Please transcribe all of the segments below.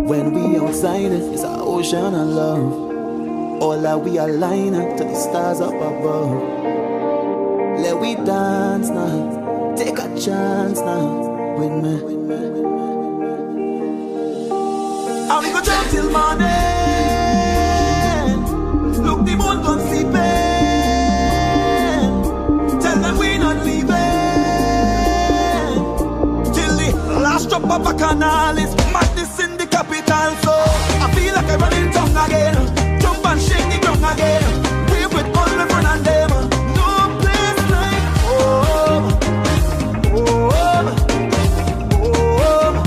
When we outside it, it's an ocean of love. All that we align up to the stars up above. Let we dance now, take a chance now with me. And we go jump till morning. Look, the moon gone sleeping. Tell them we not leaving till the last drop of a canal is madness in the capital. So I feel like I'm running tongue again. Jump and shake the ground again. Wave with all my friends and them. No place like home. Home. Home.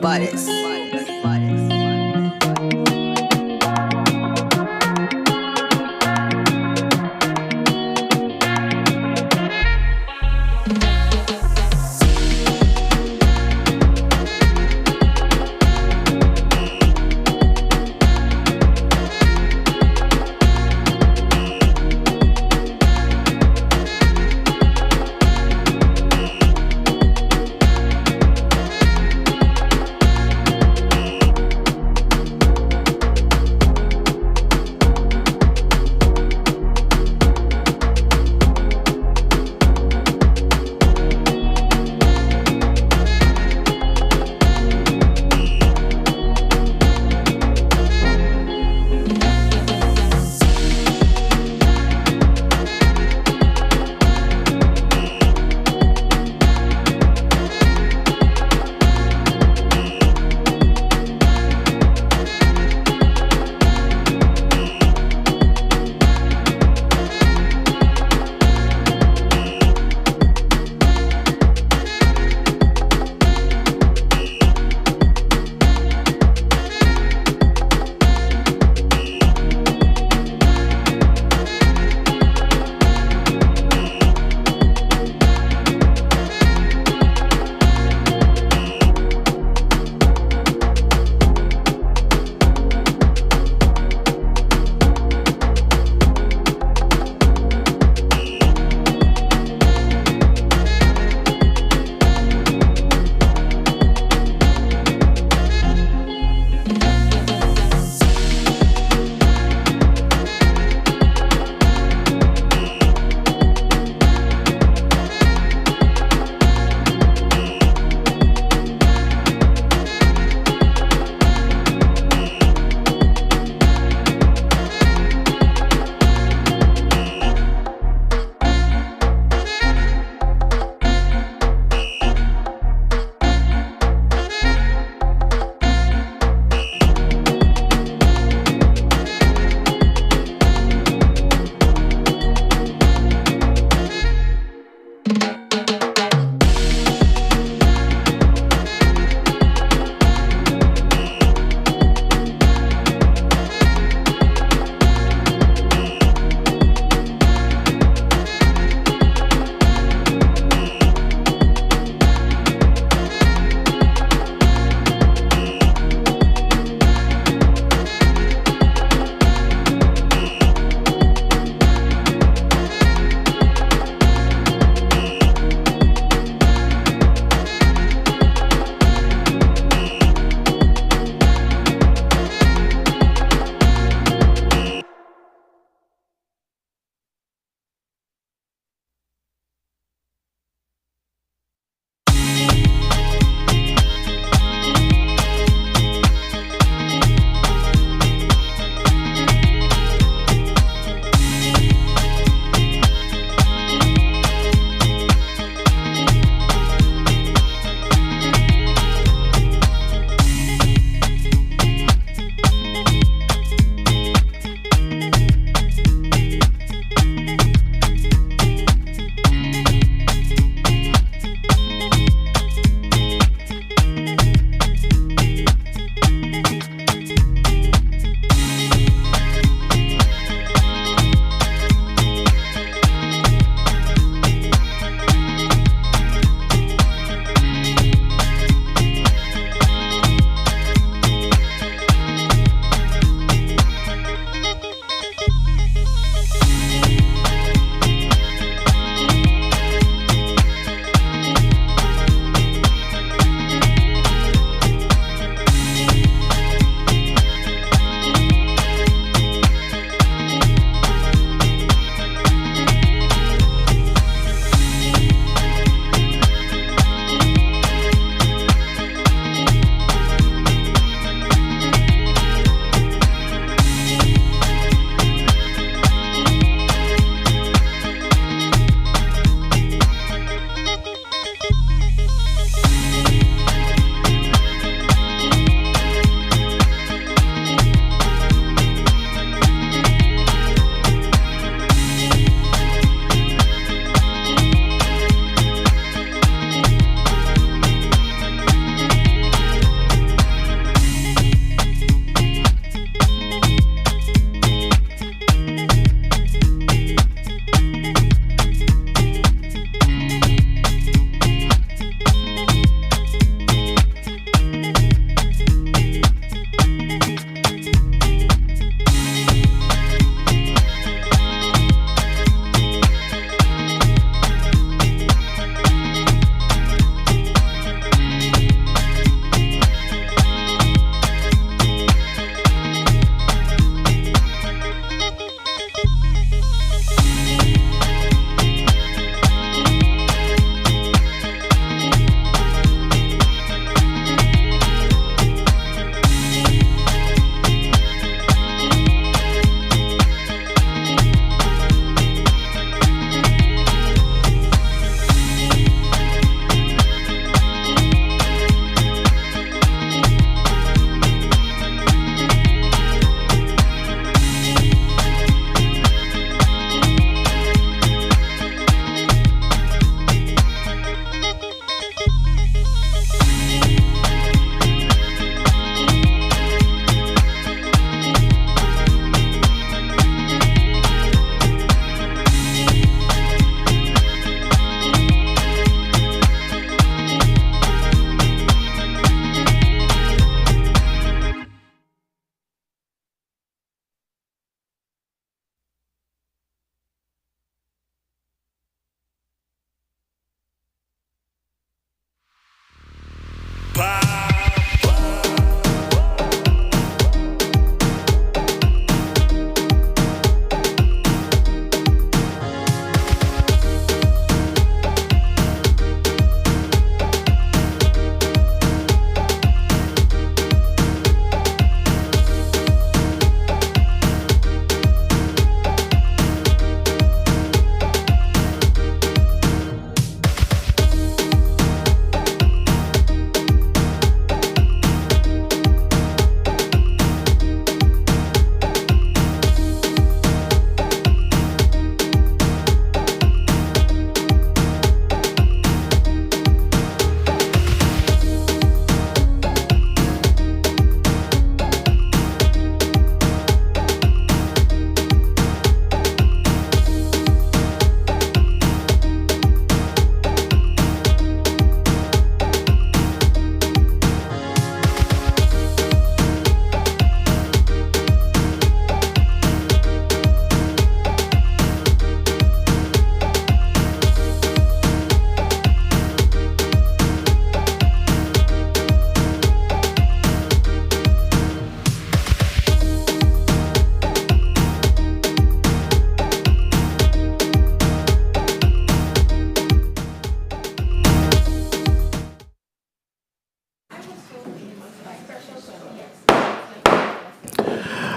Bodies.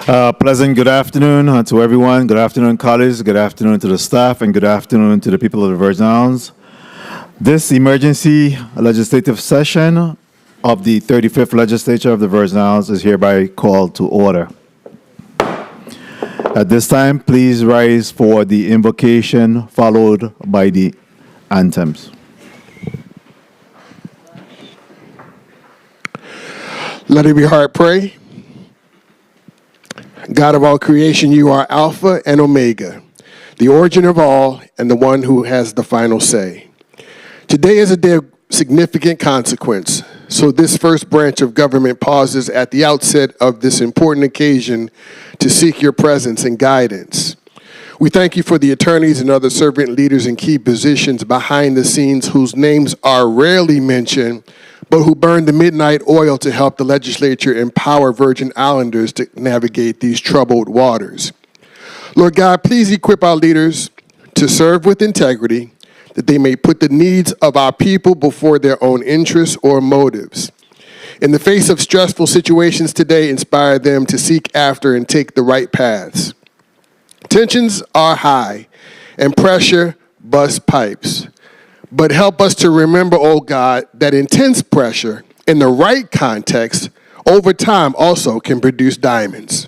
Pleasant good afternoon to everyone. Good afternoon, colleagues. Good afternoon to the staff, and good afternoon to the people of the Virgin Islands. This emergency legislative session of the 35th Legislature of the Virgin Islands is hereby called to order. At this time, please rise for the invocation followed by the anthems. Let every heart pray. God of all creation, you are Alpha and Omega, the origin of all and the one who has the final say. Today is a day of significant consequence, so this first branch of government pauses at the outset of this important occasion to seek your presence and guidance. We thank you for the attorneys and other servant leaders in key positions behind the scenes whose names are rarely mentioned, but who burned the midnight oil to help the legislature empower Virgin Islanders to navigate these troubled waters. Lord God, please equip our leaders to serve with integrity, that they may put the needs of our people before their own interests or motives. In the face of stressful situations today, inspire them to seek after and take the right paths. Tensions are high, and pressure busts pipes. But help us to remember, oh God, that intense pressure in the right context over time also can produce diamonds.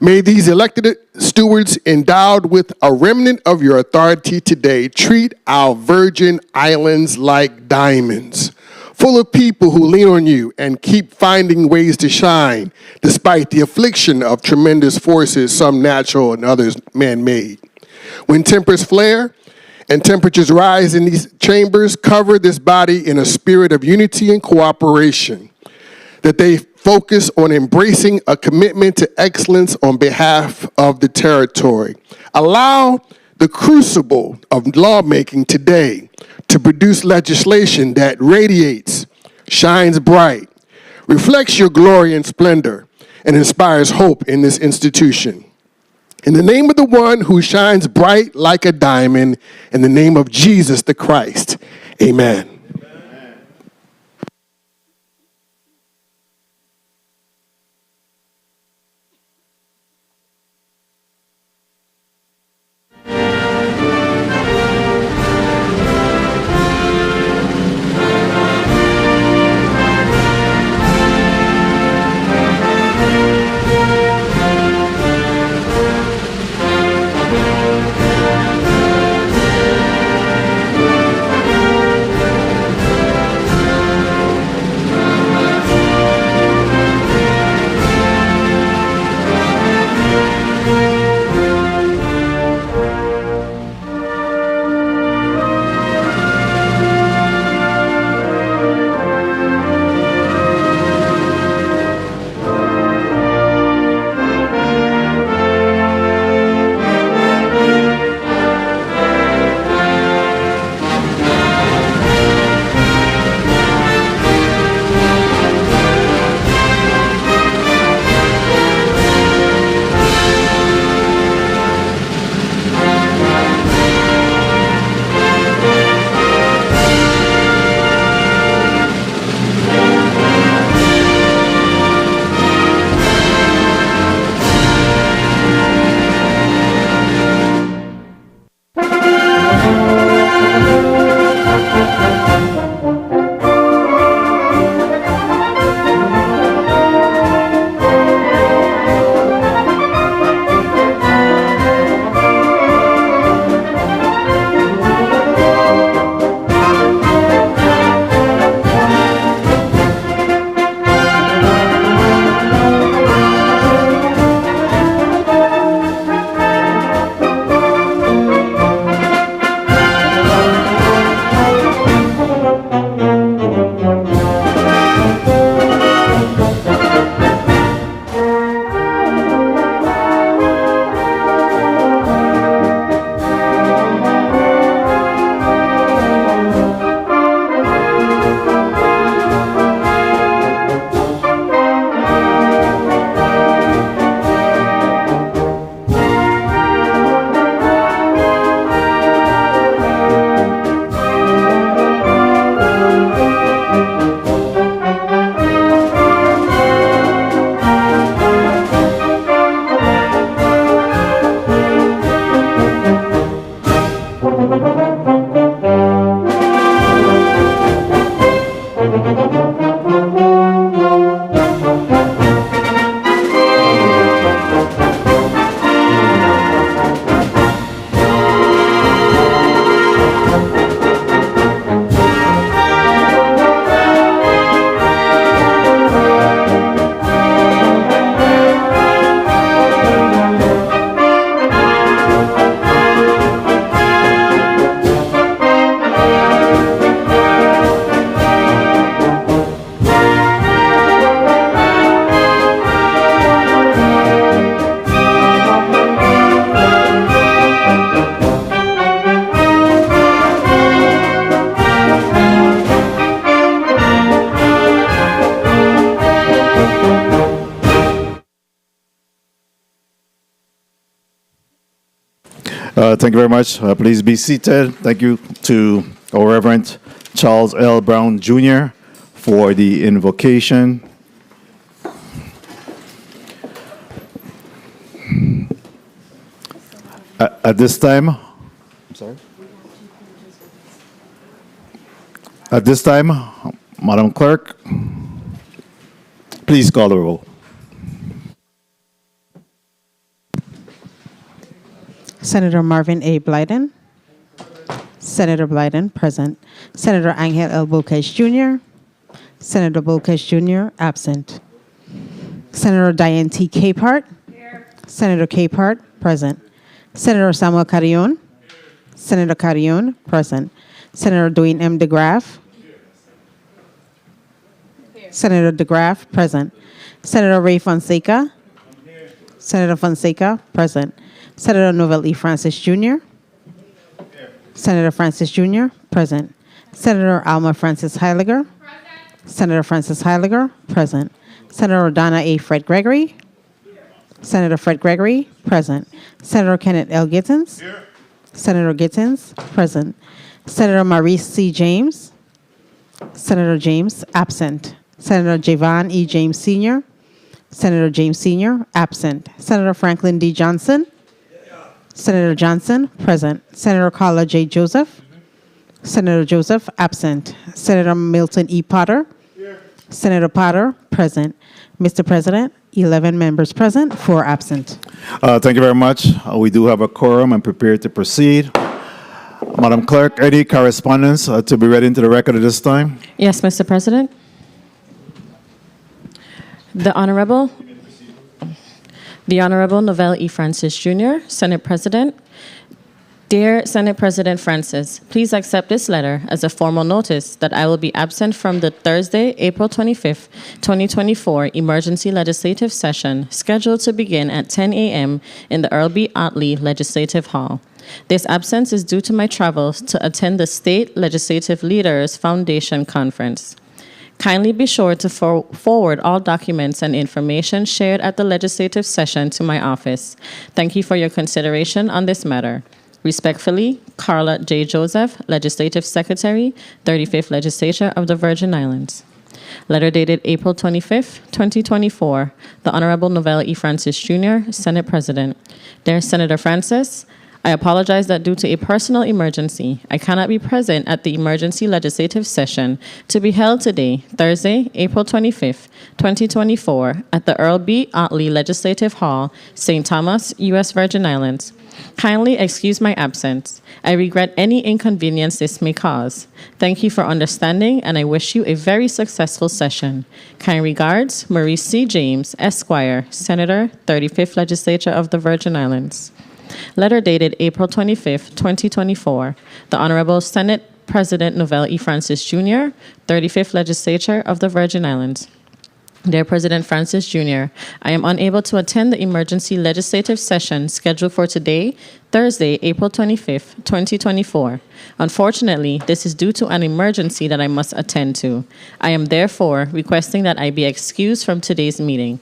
May these elected stewards endowed with a remnant of your authority today treat our Virgin Islands like diamonds, full of people who lean on you and keep finding ways to shine despite the affliction of tremendous forces, some natural and others man-made. When tempers flare, and temperatures rise in these chambers, cover this body in a spirit of unity and cooperation, that they focus on embracing a commitment to excellence on behalf of the territory. Allow the crucible of lawmaking today to produce legislation that radiates, shines bright, reflects your glory and splendor, and inspires hope in this institution. In the name of the one who shines bright like a diamond, in the name of Jesus the Christ, amen. Thank you very much. Please be seated. Thank you to our Reverend Charles L. Brown Jr. for the invocation. At this time, Madam Clerk, please call the roll. Senator Marvin A. Blyden. Senator Blyden, present. Senator Angel L. Boquez Jr. Senator Boquez Jr., absent. Senator Diane T. Capehart. Senator Capehart, present. Senator Samuel Carrion. Senator Carrion, present. Senator Dwayne M. DeGraff. Senator DeGraff, present. Senator Ray Fonseca. Senator Fonseca, present. Senator Novell E. Francis Jr. Senator Francis Jr., present. Senator Alma Francis Heiliger. Senator Francis Heiliger, present. Senator Donna A. Fred Gregory. Senator Fred Gregory, present. Senator Kenneth L. Gittens. Senator Gittens, present. Senator Maurice C. James. Senator James, absent. Senator Javon E. James Sr. Senator James Sr., absent. Senator Franklin D. Johnson. Senator Johnson, present. Senator Carla J. Joseph. Senator Joseph, absent. Senator Milton E. Potter. Senator Potter, present. Mr. President, 11 members present, 4 absent. Thank you very much. We do have a quorum and prepared to proceed. Madam Clerk, any correspondence to be read into the record at this time? Yes, Mr. President. The Honorable Novell E. Francis Jr., Senate President. Dear Senate President Francis, please accept this letter as a formal notice that I will be absent from the Thursday, April 25th, 2024 emergency legislative session scheduled to begin at 10 a.m. in the Earl B. Otley Legislative Hall. This absence is due to my travels to attend the State Legislative Leaders Foundation Conference. Kindly be sure to forward all documents and information shared at the legislative session to my office. Thank you for your consideration on this matter. Respectfully, Carla J. Joseph, Legislative Secretary, 35th Legislature of the Virgin Islands. Letter dated April 25th, 2024. The Honorable Novell E. Francis Jr., Senate President. Dear Senator Francis, I apologize that due to a personal emergency, I cannot be present at the emergency legislative session to be held today, Thursday, April 25th, 2024, at the Earl B. Otley Legislative Hall, St. Thomas, U.S. Virgin Islands. Kindly excuse my absence. I regret any inconvenience this may cause. Thank you for understanding, and I wish you a very successful session. Kind regards, Maurice C. James, Esquire, Senator, 35th Legislature of the Virgin Islands. Letter dated April 25th, 2024. The Honorable Senate President Novell E. Francis Jr., 35th Legislature of the Virgin Islands. Dear President Francis Jr., I am unable to attend the emergency legislative session scheduled for today, Thursday, April 25th, 2024. Unfortunately, this is due to an emergency that I must attend to. I am therefore requesting that I be excused from today's meeting.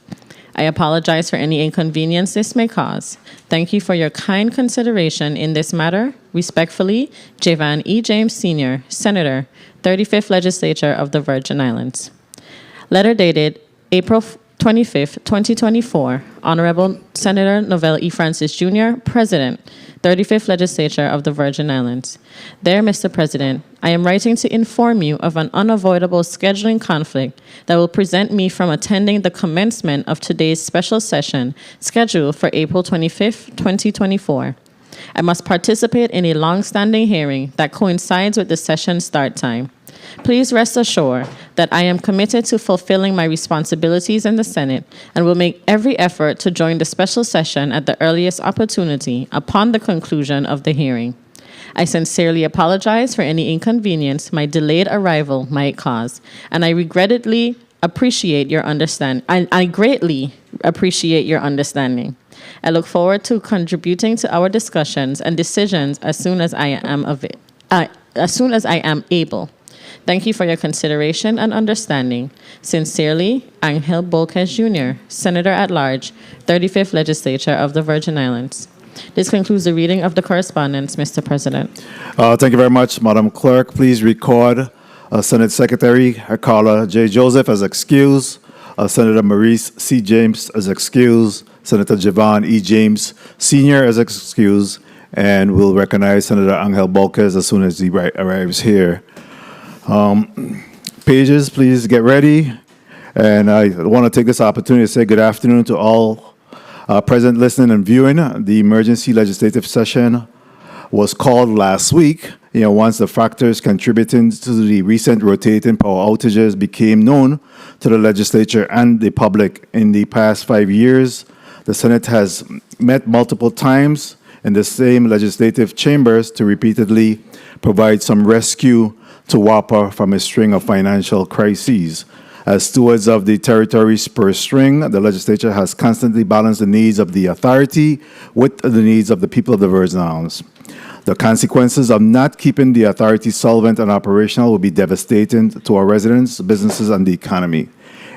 I apologize for any inconvenience this may cause. Thank you for your kind consideration in this matter. Respectfully, Javon E. James Sr., Senator, 35th Legislature of the Virgin Islands. Letter dated April 25th, 2024. Honorable Senator Novell E. Francis Jr., President, 35th Legislature of the Virgin Islands. Dear Mr. President, I am writing to inform you of an unavoidable scheduling conflict that will prevent me from attending the commencement of today's special session scheduled for April 25th, 2024. I must participate in a long-standing hearing that coincides with the session start time. Please rest assured that I am committed to fulfilling my responsibilities in the Senate and will make every effort to join the special session at the earliest opportunity upon the conclusion of the hearing. I sincerely apologize for any inconvenience my delayed arrival might cause, and I greatly appreciate your understanding. I look forward to contributing to our discussions and decisions as soon as I am able. Thank you for your consideration and understanding. Sincerely, Angel Boquez Jr., Senator at Large, 35th Legislature of the Virgin Islands. This concludes the reading of the correspondence, Mr. President. Thank you very much, Madam Clerk. Please record Senate Secretary Carla J. Joseph as excused, Senator Maurice C. James as excused, Senator Javon E. James Sr. as excused, and we'll recognize Senator Angel Bolquez as soon as he arrives here. Pages, please get ready. And I want to take this opportunity to say good afternoon to all present, listening, and viewing. The emergency legislative session was called last week, once the factors contributing to the recent rotating power outages became known to the legislature and the public. In the past 5 years, the Senate has met multiple times in the same legislative chambers to repeatedly provide some rescue to WAPA from a string of financial crises. As stewards of the territory's purse string, the legislature has constantly balanced the needs of the authority with the needs of the people of the Virgin Islands. The consequences of not keeping the authority solvent and operational will be devastating to our residents, businesses, and the economy.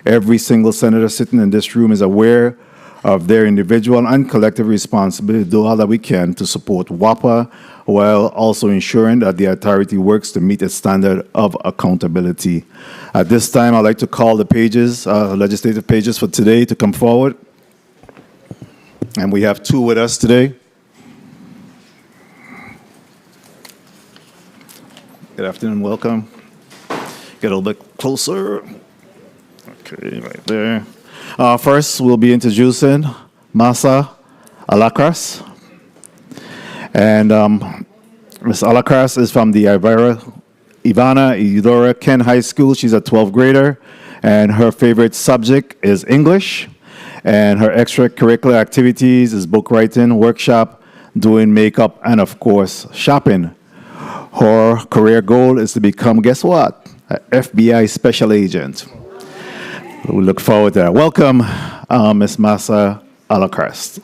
Every single senator sitting in this room is aware of their individual and collective responsibility to do all that we can to support WAPA while also ensuring that the authority works to meet its standard of accountability. At this time, I'd like to call the pages, legislative pages for today to come forward. And we have two with us today. Good afternoon, welcome. Get a little bit closer. Okay, right there. First, we'll be introducing Masa Alacras. And Ms. Alacras is from the Ivana Eudora Ken High School. She's a 12th grader, and her favorite subject is English. And her extracurricular activities is book writing, workshop, doing makeup, and of course, shopping. Her career goal is to become, guess what? An FBI special agent. We look forward to that. Welcome, Ms. Masa Alacras.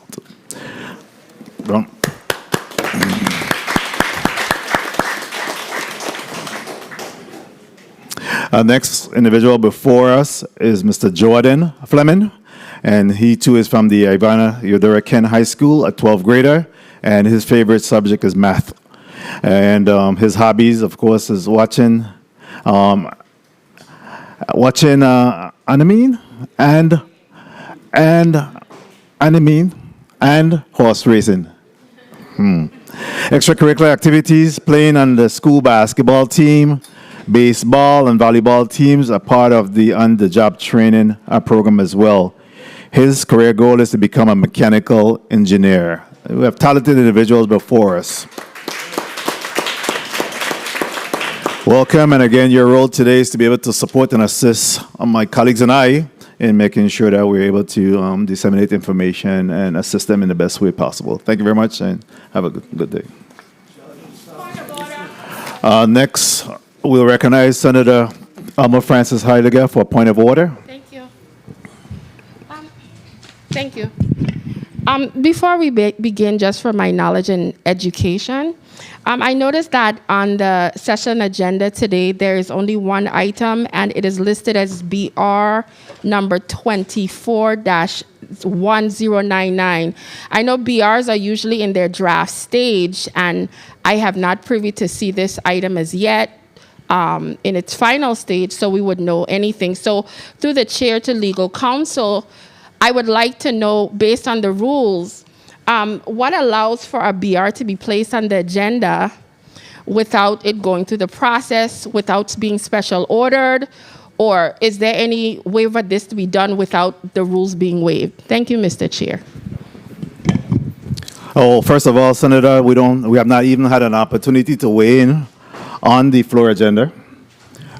Next individual before us is Mr. Jordan Fleming, and he too is from the Ivana Eudora Ken High School, a 12th grader, and his favorite subject is math. And his hobbies, of course, is watching anime and horse racing. Extracurricular activities, playing on the school basketball team, baseball and volleyball teams are part of the on-the-job training program as well. His career goal is to become a mechanical engineer. We have talented individuals before us. Welcome, and again, your role today is to be able to support and assist my colleagues and I in making sure that we're able to disseminate information and assist them in the best way possible. Thank you very much, and have a good day. Next, we'll recognize Senator Alma Francis Heidegger for a point of order. Thank you. Thank you. Before we begin, just for my knowledge and education, I noticed that on the session agenda today, there is only one item, and it is listed as BR number 24-1099. I know BRs are usually in their draft stage, and I have not privy to see this item as yet in its final stage, so we would know anything. So through the chair to legal counsel, I would like to know, based on the rules, what allows for a BR to be placed on the agenda without it going through the process, without being special ordered, or is there any way for this to be done without the rules being waived? Thank you, Mr. Chair. Oh, first of all, Senator, we have not even had an opportunity to weigh in on the floor agenda.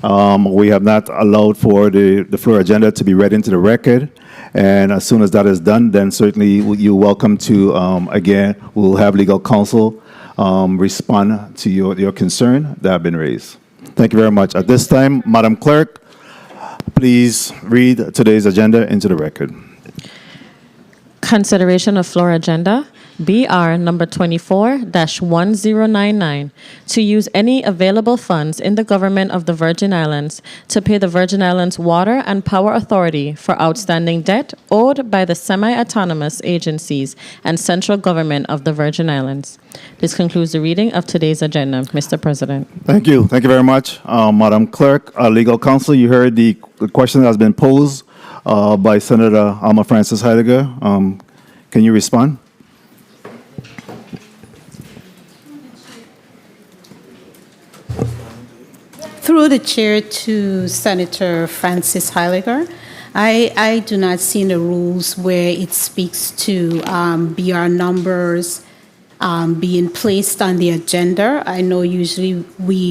We have not allowed for the floor agenda to be read into the record. And as soon as that is done, then certainly you're welcome to, again, we'll have legal counsel respond to your concern that have been raised. Thank you very much. At this time, Madam Clerk, please read today's agenda into the record. Consideration of floor agenda. BR number 24-1099, to use any available funds in the government of the Virgin Islands to pay the Virgin Islands Water and Power Authority for outstanding debt owed by the semi-autonomous agencies and central government of the Virgin Islands. This concludes the reading of today's agenda, Mr. President. Thank you. Thank you very much. Madam Clerk, legal counsel, you heard the question that has been posed by Senator Alma Francis Heidegger. Can you respond? Through the chair to Senator Francis Heidegger, I do not see in the rules where it speaks to BR numbers being placed on the agenda. I know usually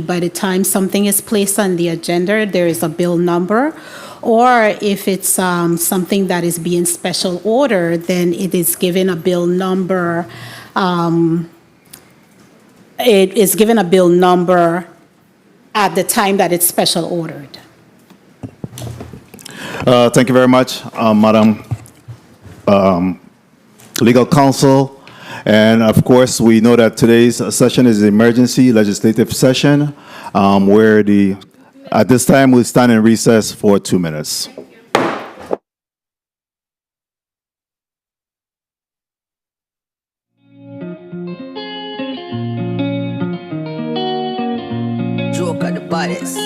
by the time something is placed on the agenda, there is a bill number. Or if it's something that is being special order, then it is given a bill number. It is given a bill number at the time that it's special ordered. Thank you very much, Madam Legal Counsel. And of course, we know that today's session is an emergency legislative session where at this time we'll stand in recess for 2 minutes. Joke at the baddest.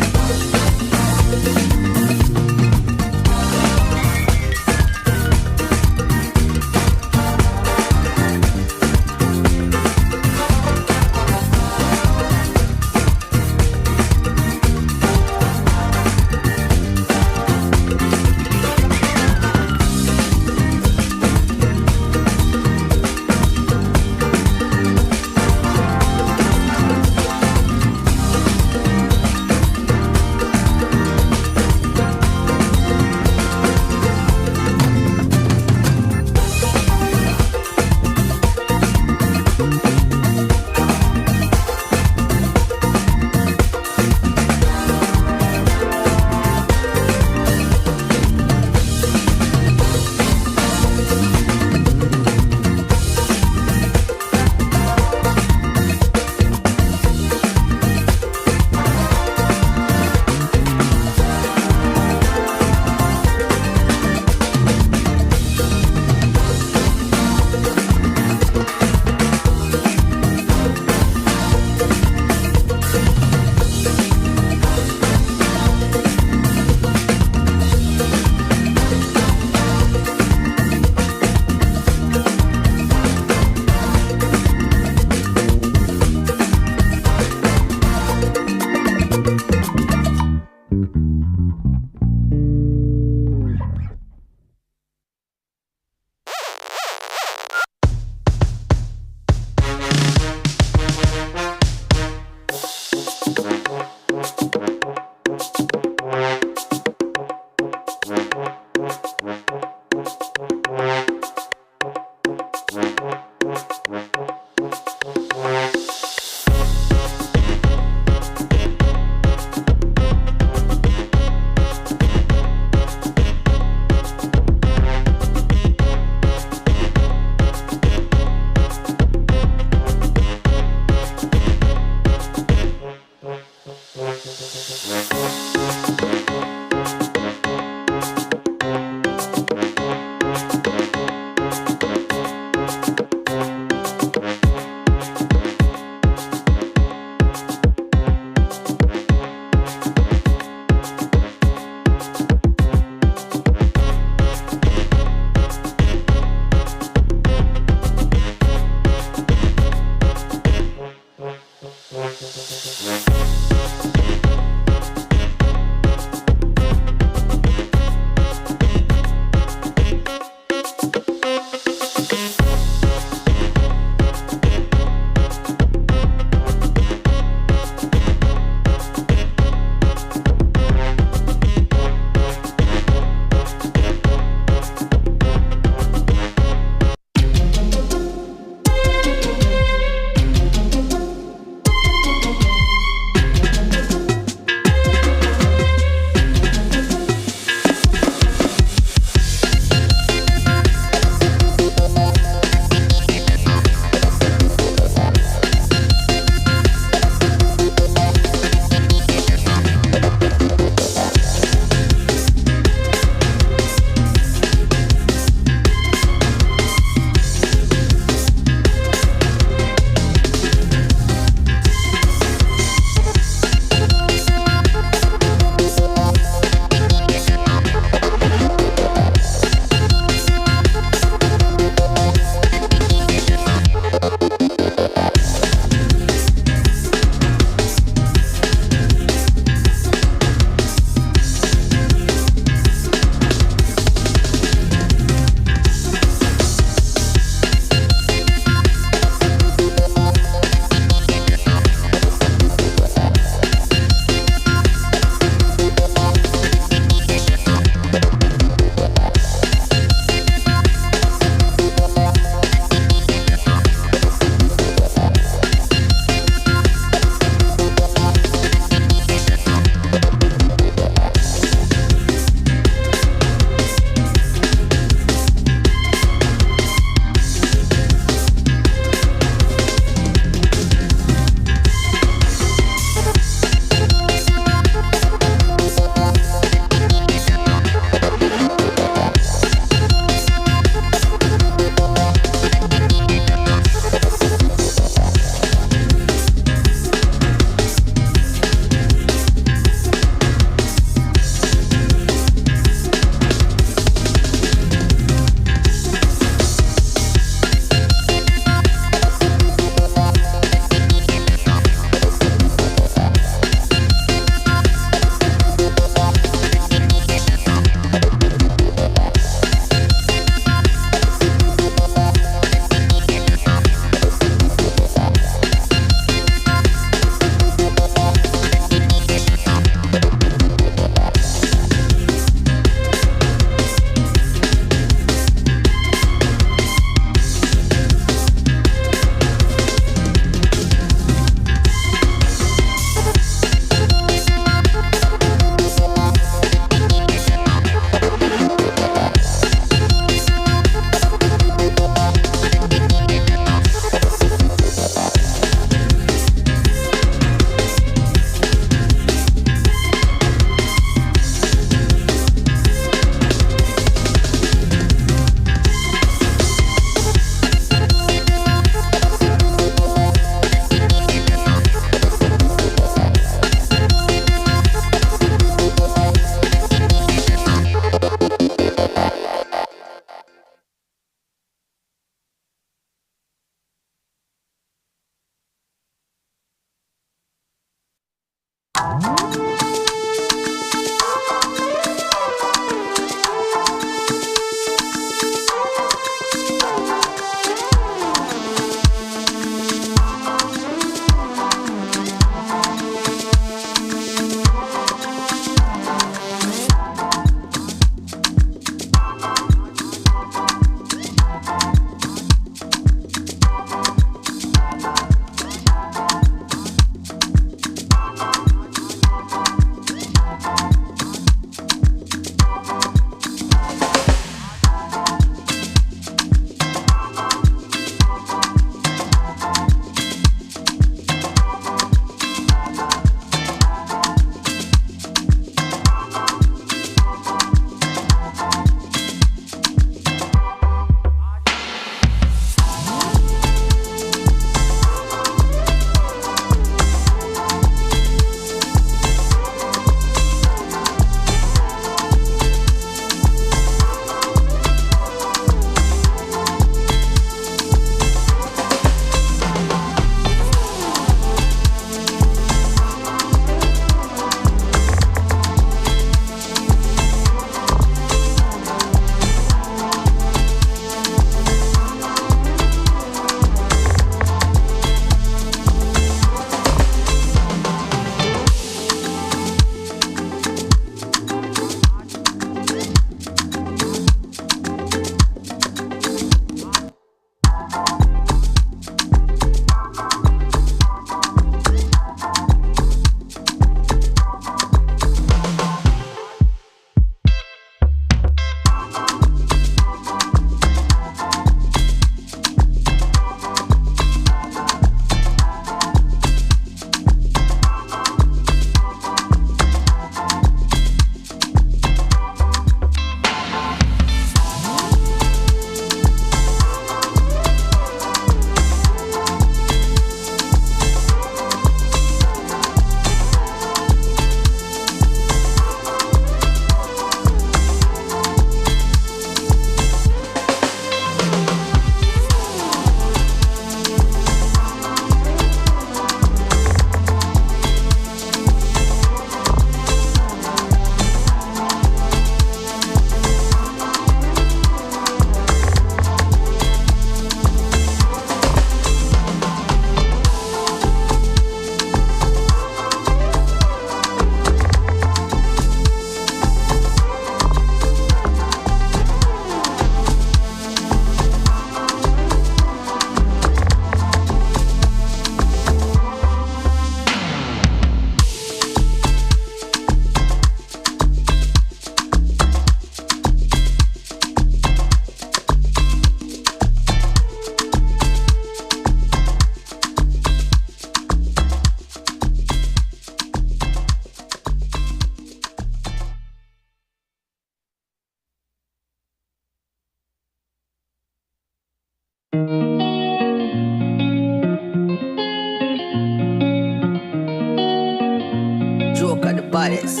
Joker the baddest.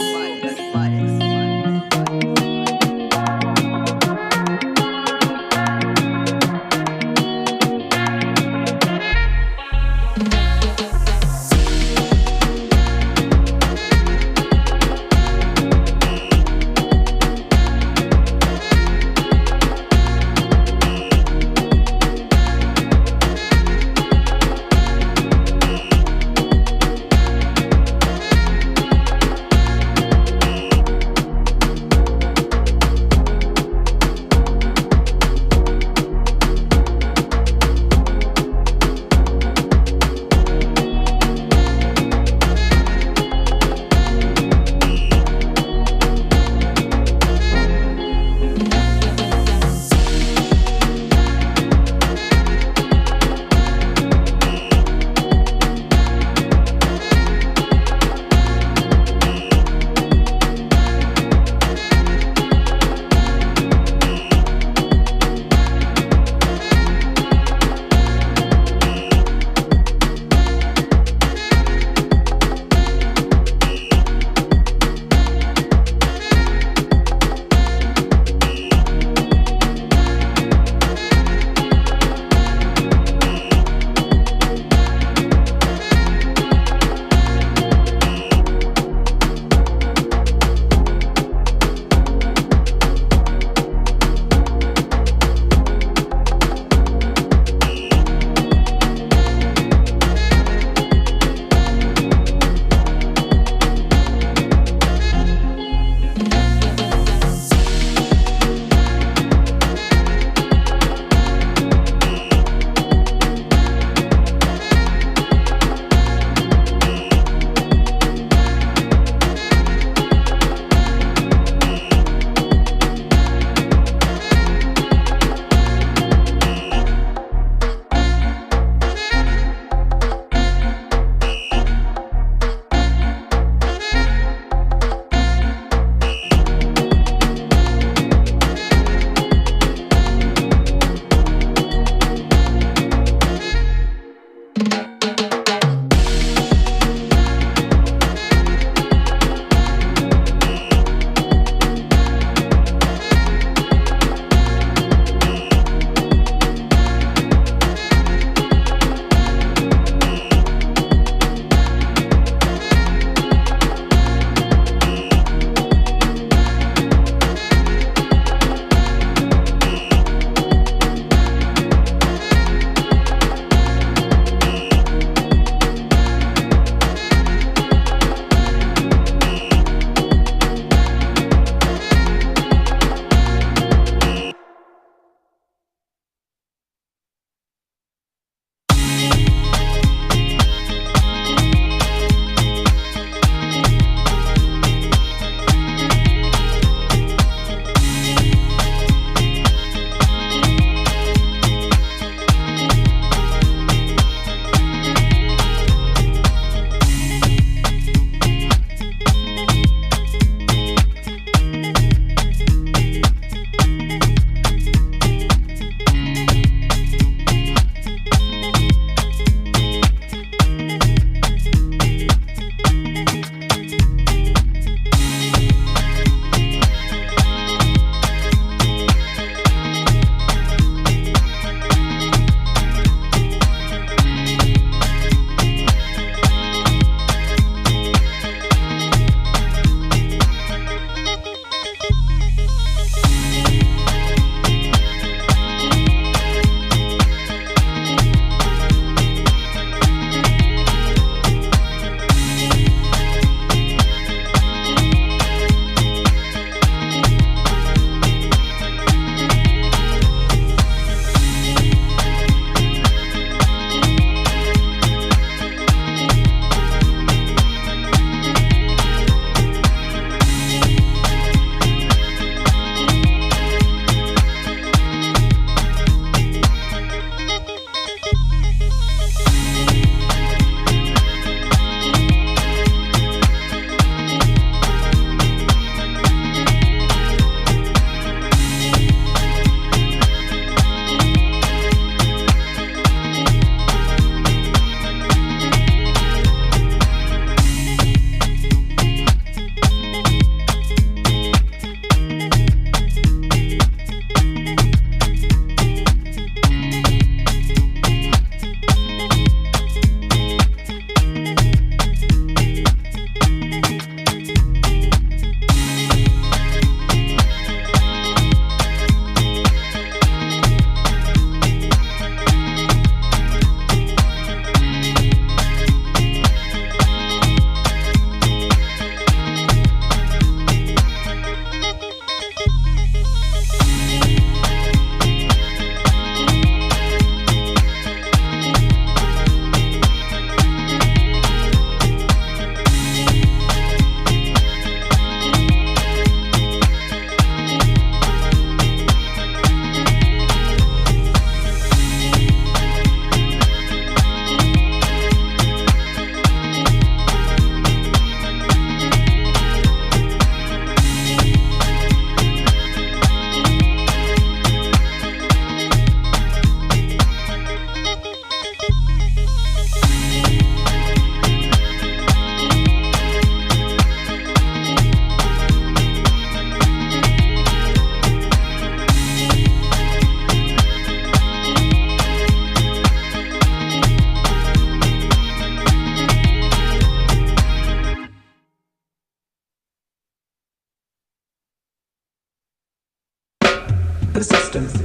the system.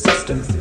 the system.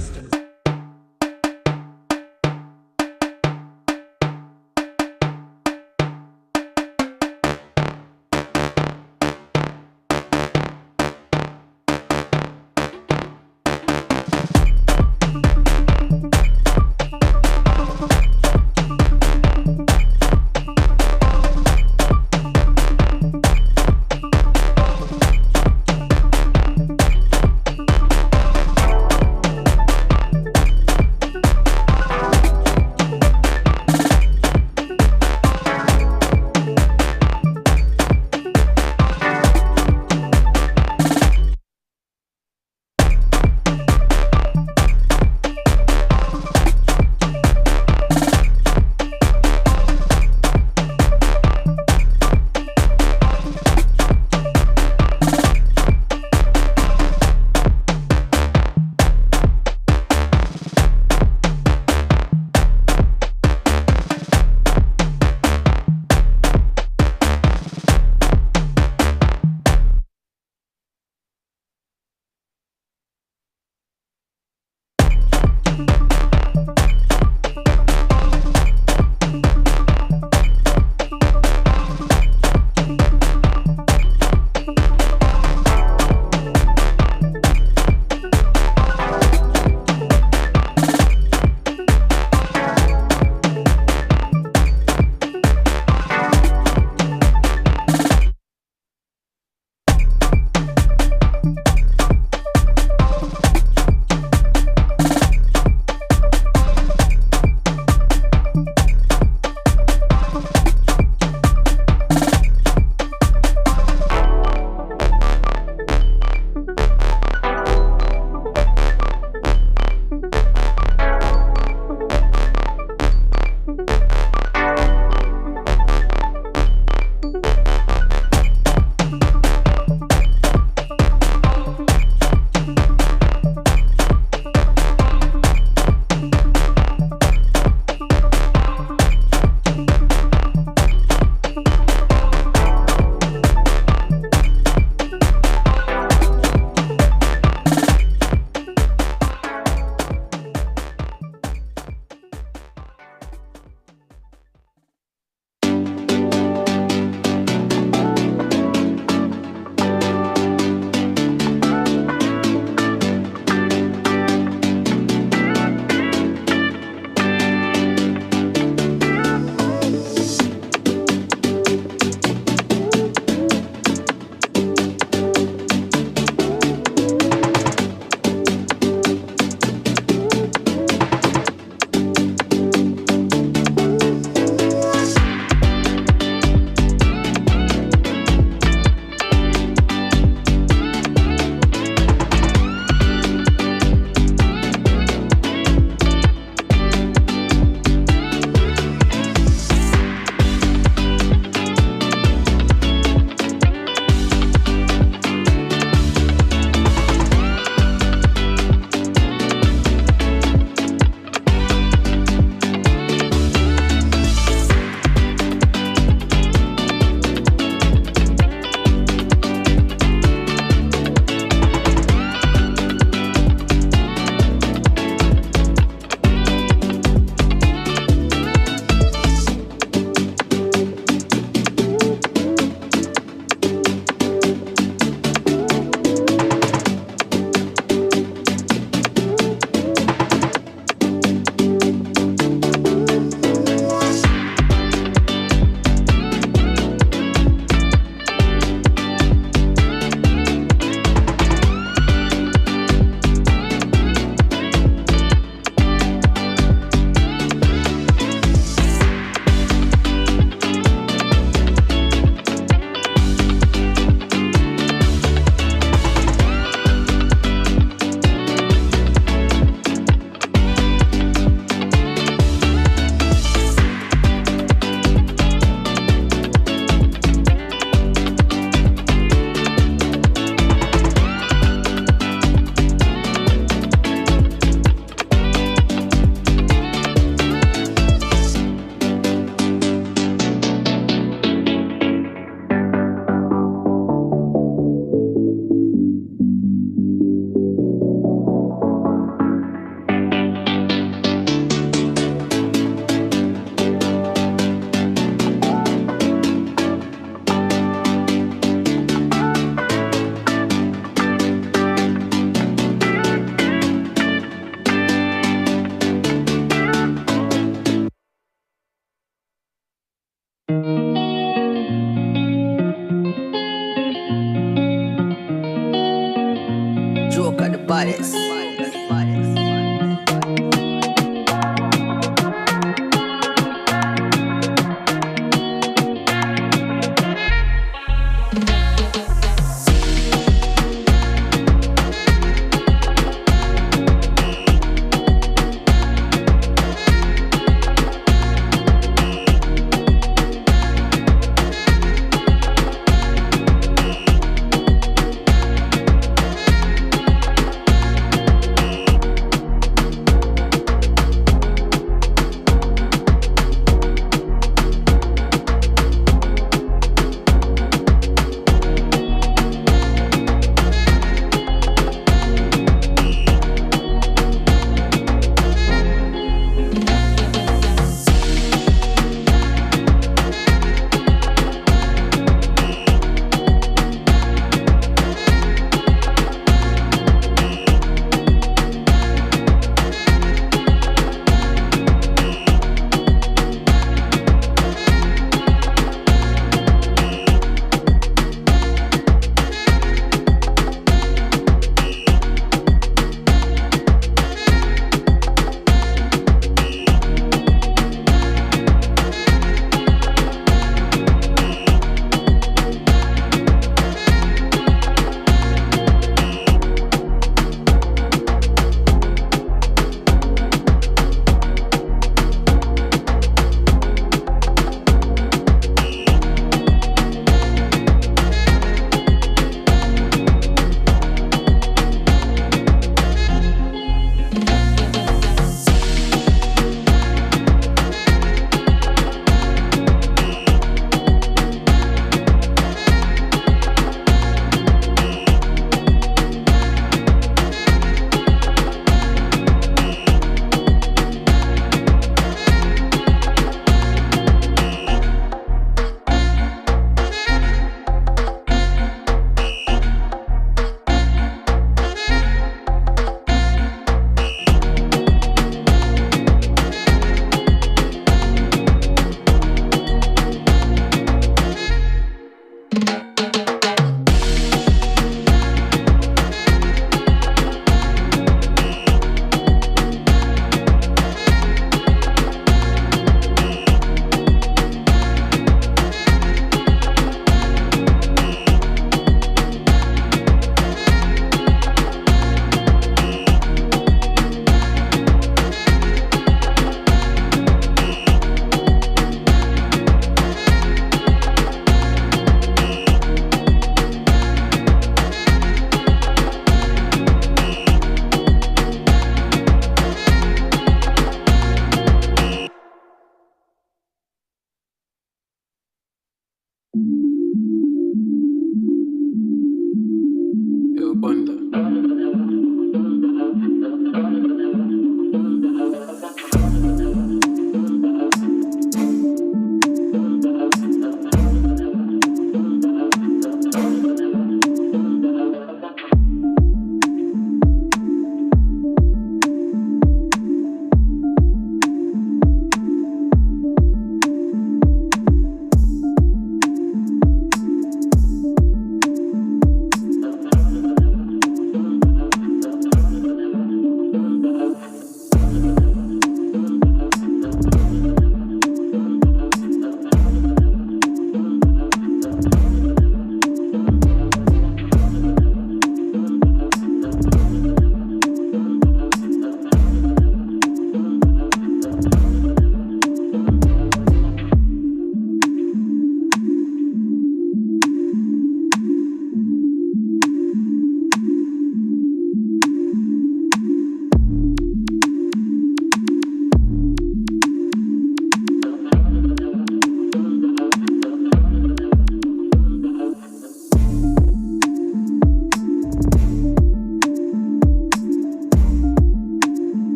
baddest.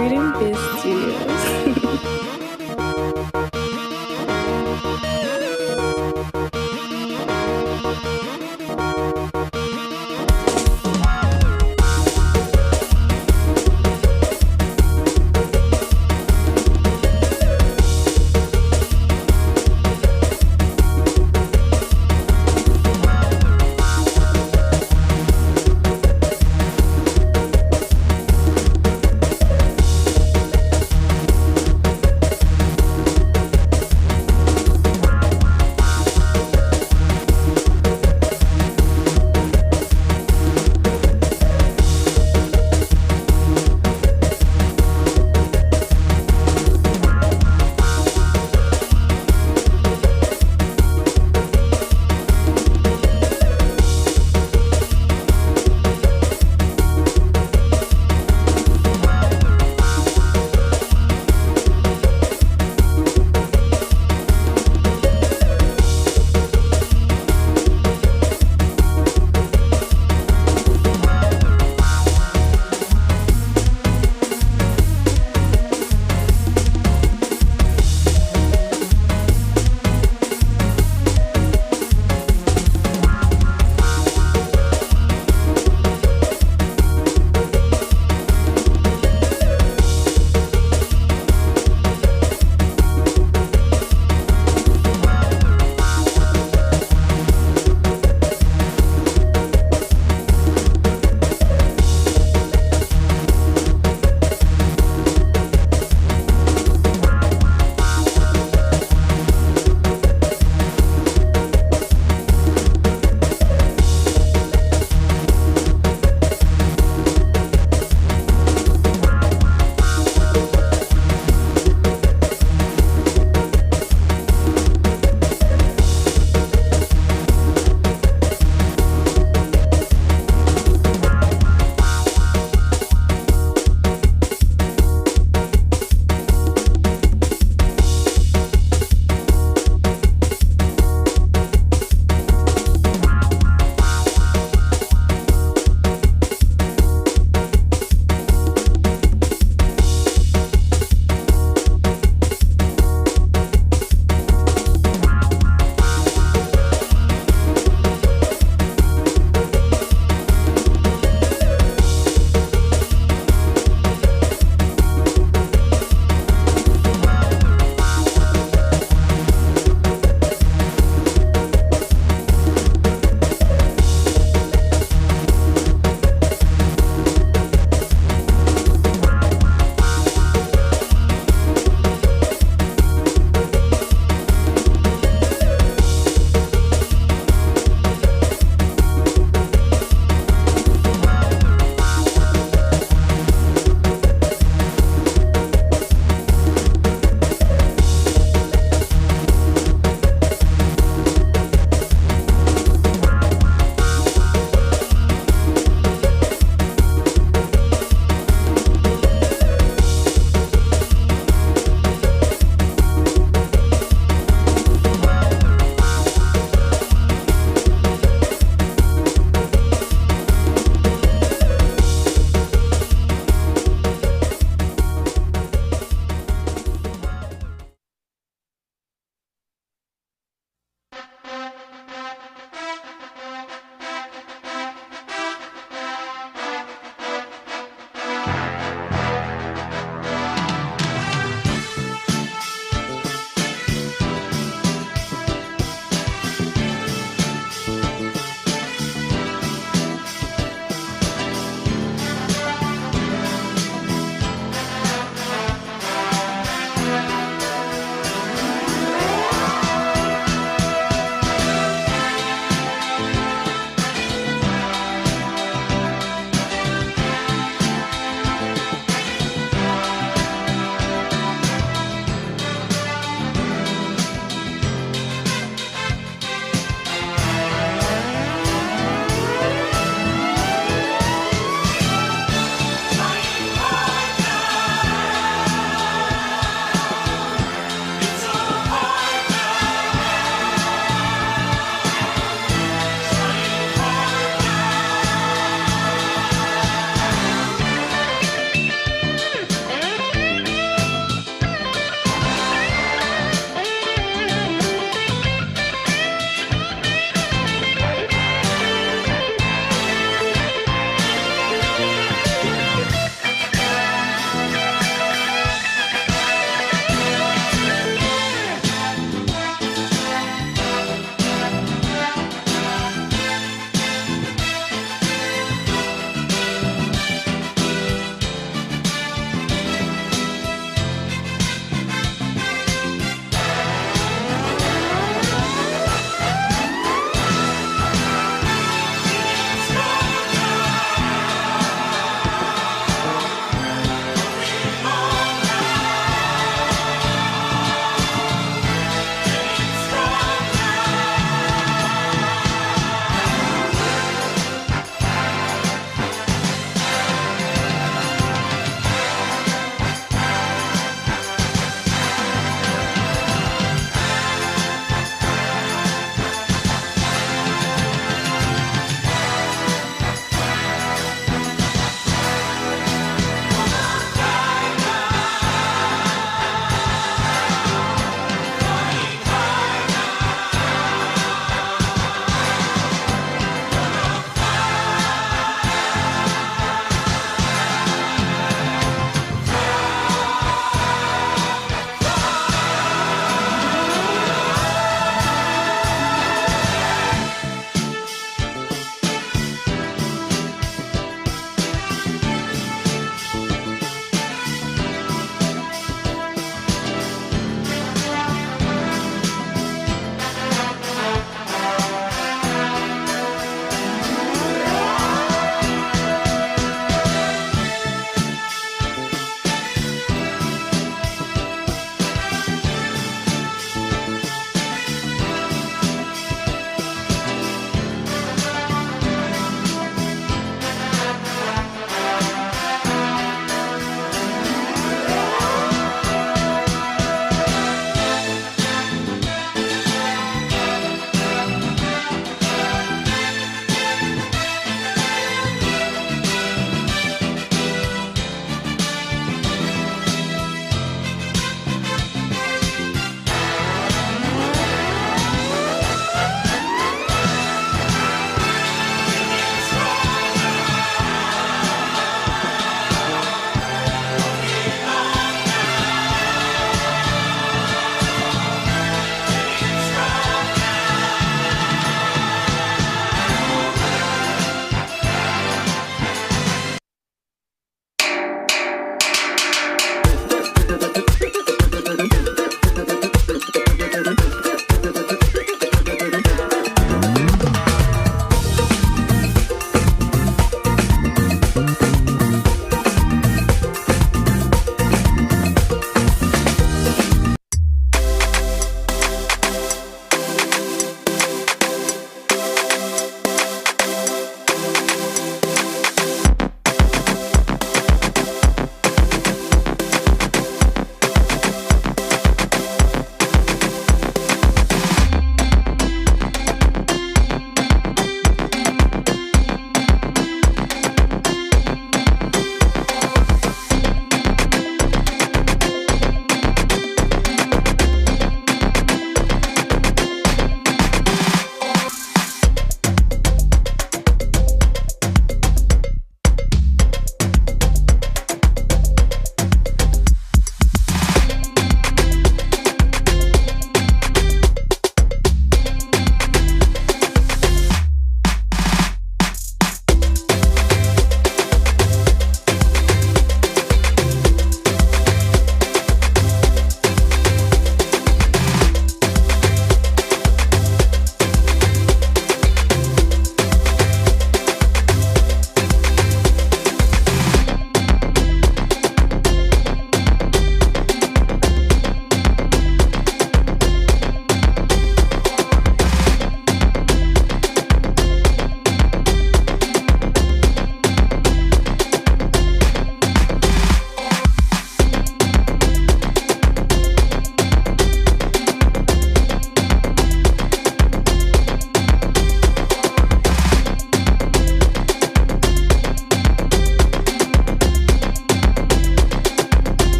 Reading Biz Studios.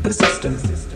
persistence.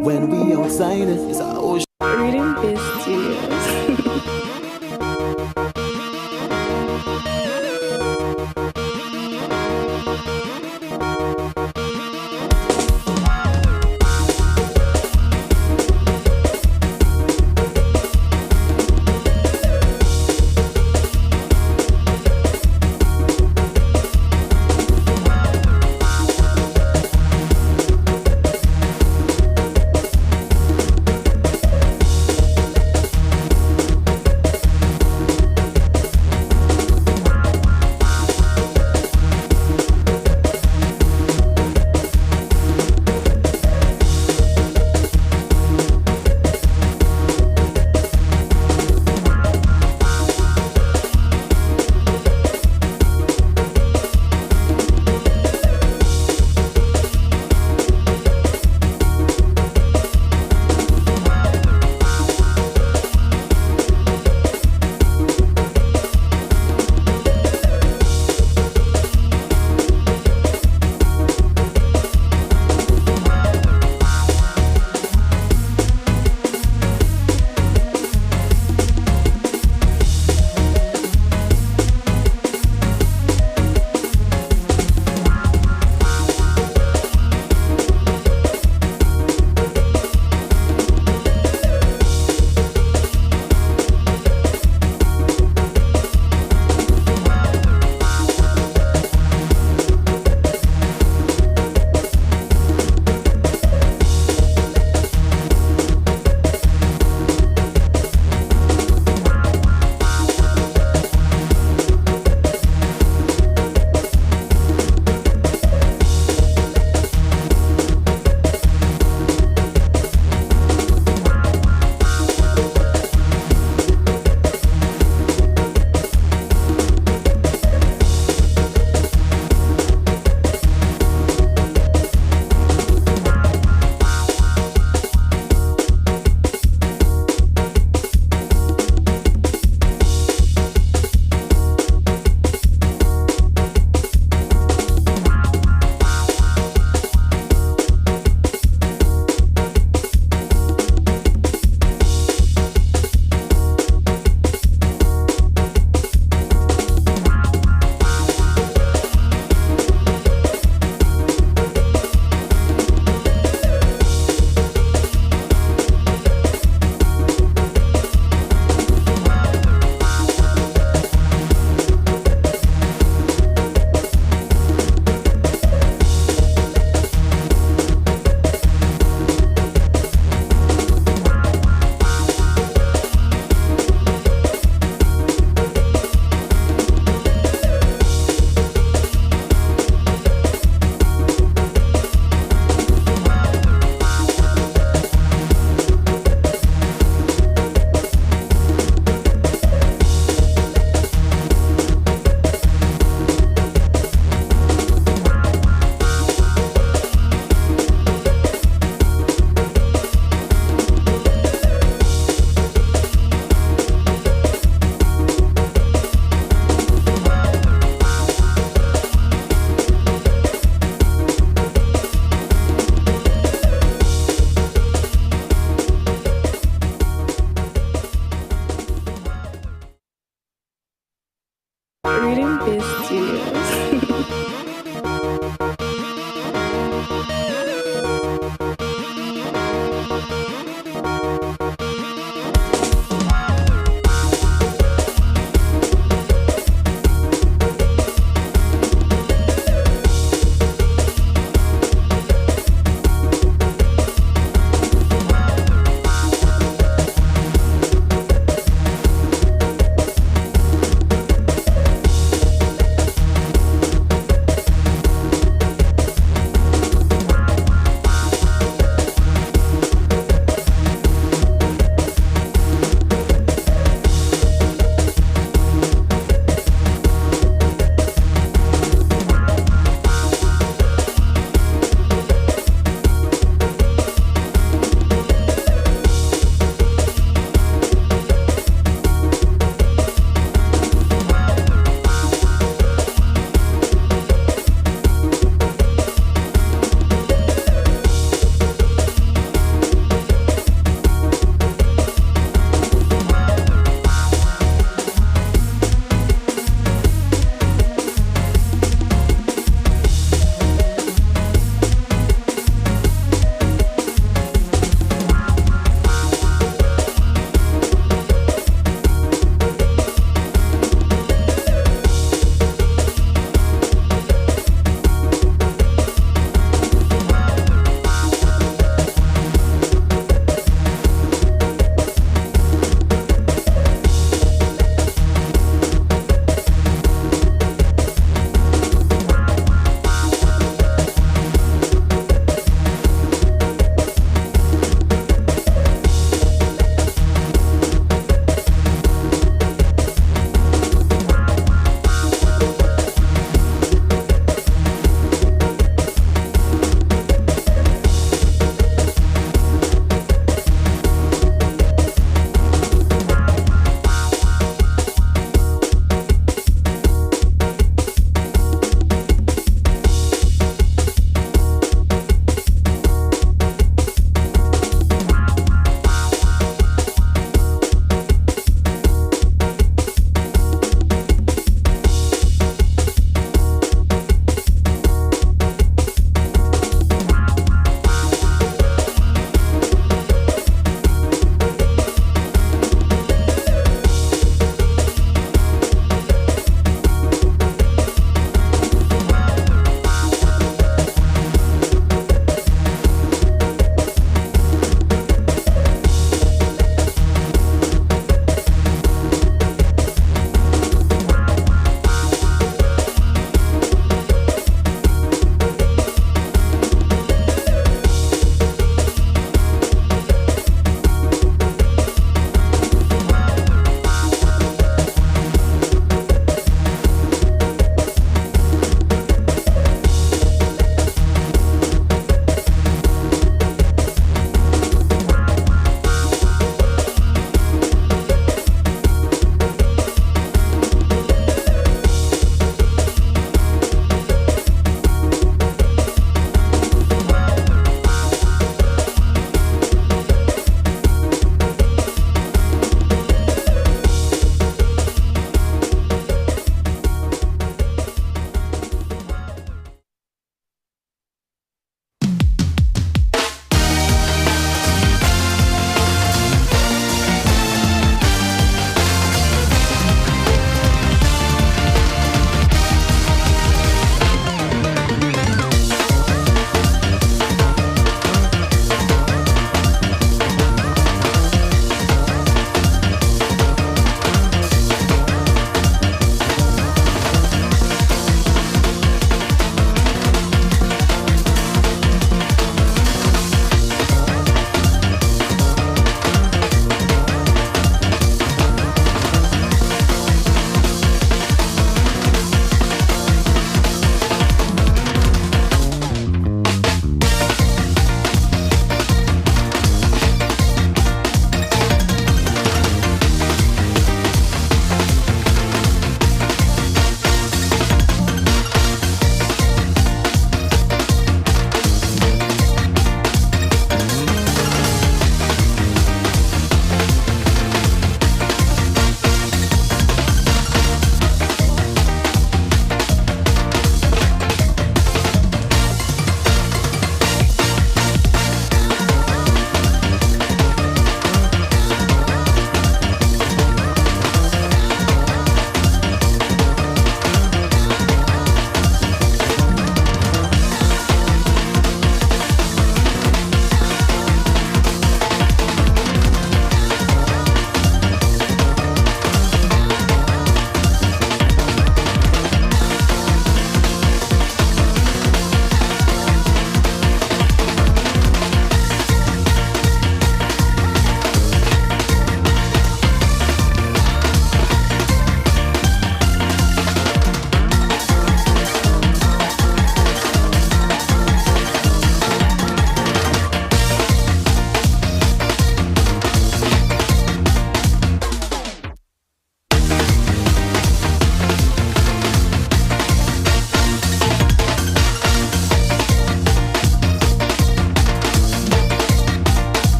When we outside, it's a ocean. Reading Biz Studios.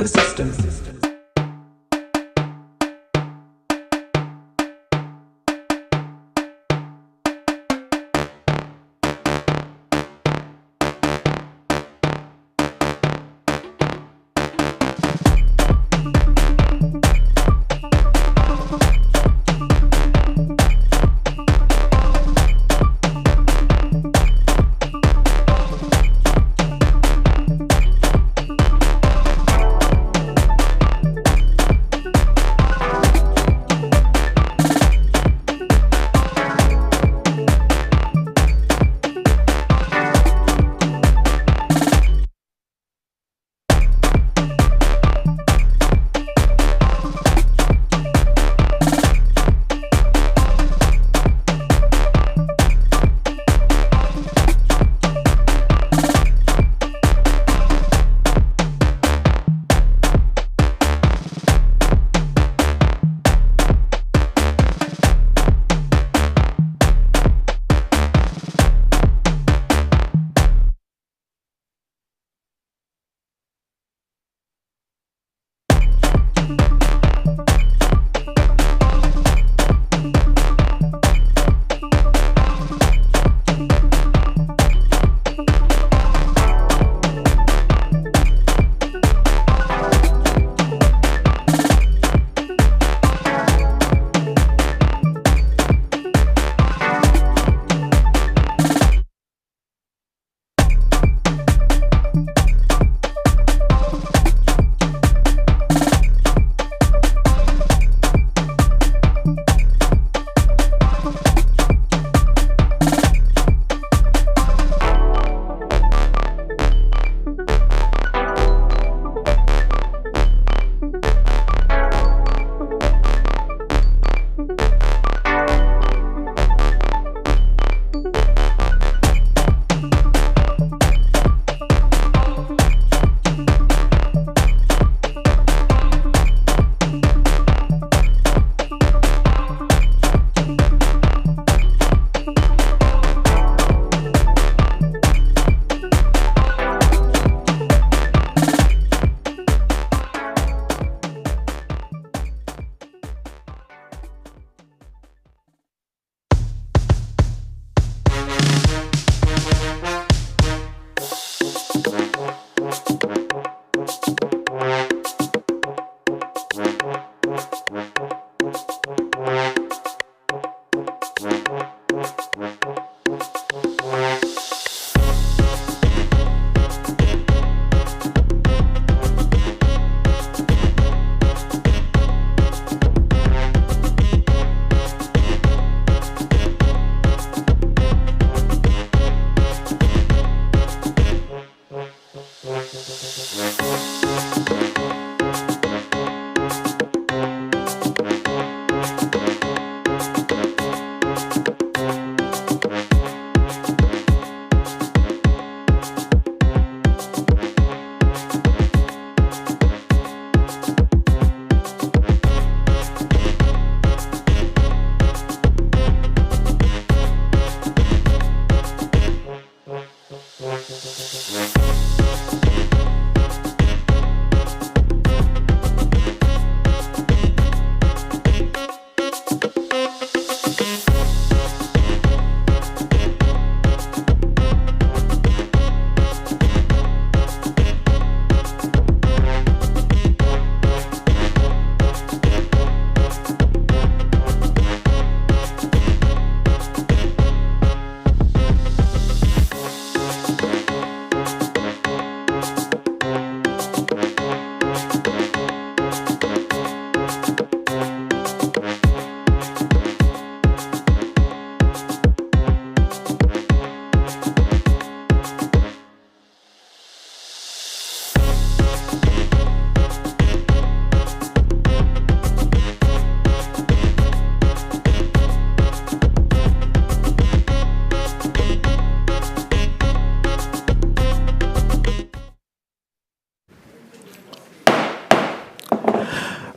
the system.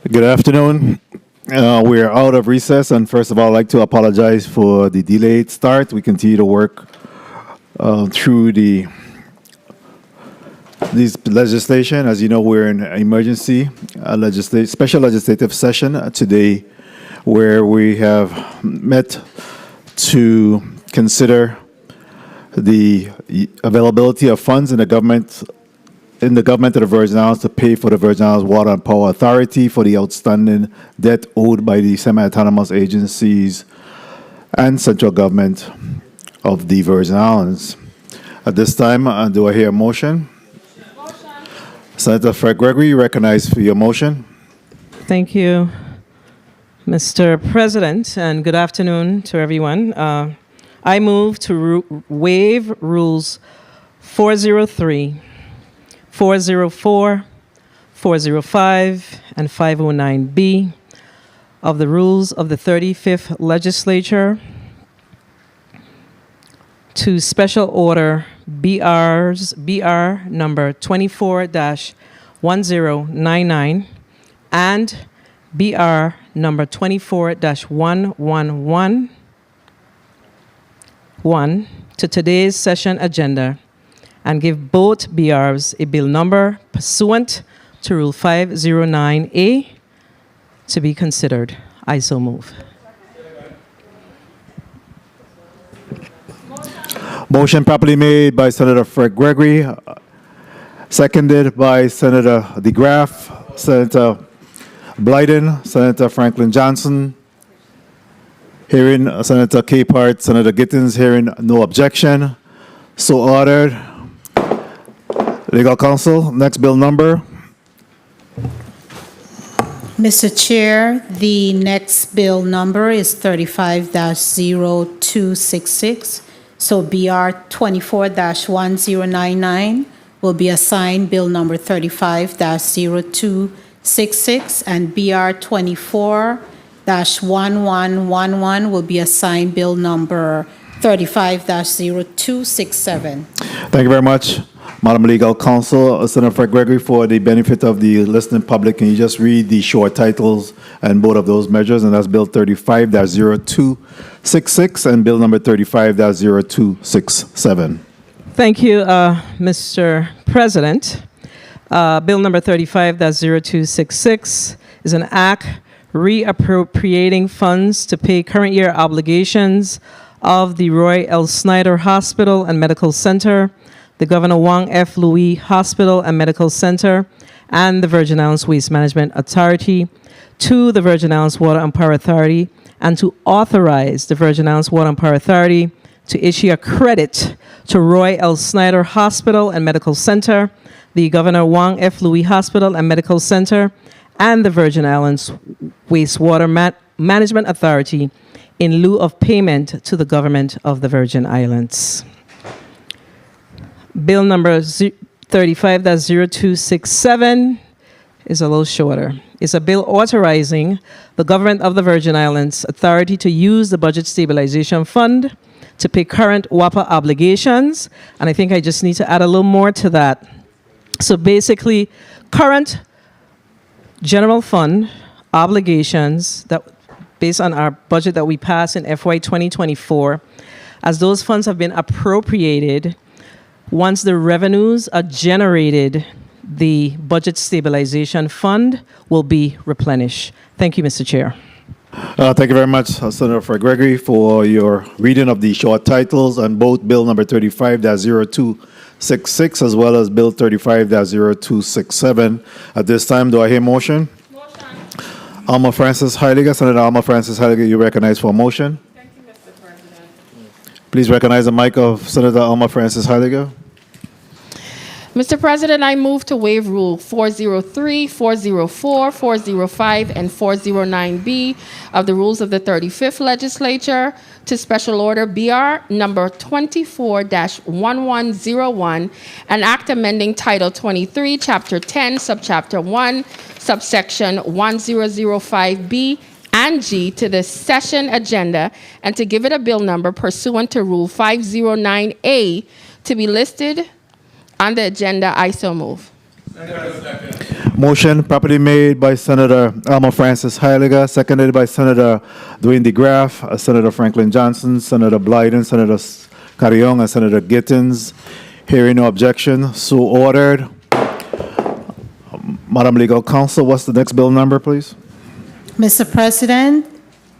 Good afternoon. We're out of recess, and first of all, I'd like to apologize for the delayed start. We continue to work through the These legislation, as you know, we're in emergency special legislative session today, where we have met to consider the availability of funds in the government of the Virgin Islands to pay for the Virgin Islands Water and Power Authority for the outstanding debt owed by the semi-autonomous agencies and central government of the Virgin Islands. At this time, do I hear a motion? Senator Fred Gregory, you recognize for your motion. Thank you, Mr. President, and good afternoon to everyone. I move to waive rules 403, 404, 405, and 509B of the rules of the 35th Legislature to Special Order BR number 24-1099 and BR number 24-1111 to today's session agenda and give both BRs a bill number pursuant to Rule 509A to be considered. I so move. Motion properly made by Senator Fred Gregory, seconded by Senator DeGraff, Senator Blyden, Senator Franklin Johnson. Hearing Senator Capehart, Senator Gittins, hearing no objection. So ordered. Legal Counsel, next bill number. Mr. Chair, the next bill number is 35-0266. So BR 24-1099 will be assigned bill number 35-0266, and BR 24-1111 will be assigned bill number 35-0267. Thank you very much, Madam Legal Counsel. Senator Fred Gregory, for the benefit of the listening public, can you just read the short titles and both of those measures? And that's Bill 35-0266 and Bill number 35-0267. Thank you, Mr. President. Bill number 35-0266 is an act reappropriating funds to pay current year obligations of the Roy L. Snyder Hospital and Medical Center, the Governor Wang F. Louis Hospital and Medical Center, and the Virgin Islands Waste Management Authority to the Virgin Islands Water and Power Authority, and to authorize the Virgin Islands Water and Power Authority to issue a credit to Roy L. Snyder Hospital and Medical Center, the Governor Wang F. Louis Hospital and Medical Center, and the Virgin Islands Wastewater Management Authority in lieu of payment to the government of the Virgin Islands. Bill number 35-0267 is a little shorter. It's a bill authorizing the government of the Virgin Islands authority to use the Budget Stabilization Fund to pay current WAPA obligations. And I think I just need to add a little more to that. So basically, current general fund obligations that based on our budget that we passed in FY 2024, as those funds have been appropriated, once the revenues are generated, the Budget Stabilization Fund will be replenished. Thank you, Mr. Chair. Thank you very much, Senator Fred Gregory, for your reading of the short titles on both Bill number 35-0266 as well as Bill 35-0267. At this time, do I hear motion? Motion. Alma Francis Heiliger, Senator Alma Francis Heiliger, you recognize for a motion. Thank you, Mr. President. Please recognize the mic of Senator Alma Francis Heiliger. Mr. President, I move to waive Rule 403, 404, 405, and 409B of the rules of the 35th Legislature to Special Order BR number 24-1101, an act amending Title 23, Chapter 10, Subchapter 1, Subsection 1005B and G to the session agenda, and to give it a bill number pursuant to Rule 509A to be listed on the agenda. I so move. Motion properly made by Senator Alma Francis Heiliger, seconded by Senator Dwayne DeGraff, Senator Franklin Johnson, Senator Blyden, Senator Carrion, and Senator Gittins. Hearing no objection, so ordered. Madam Legal Counsel, what's the next bill number, please? Mr. President,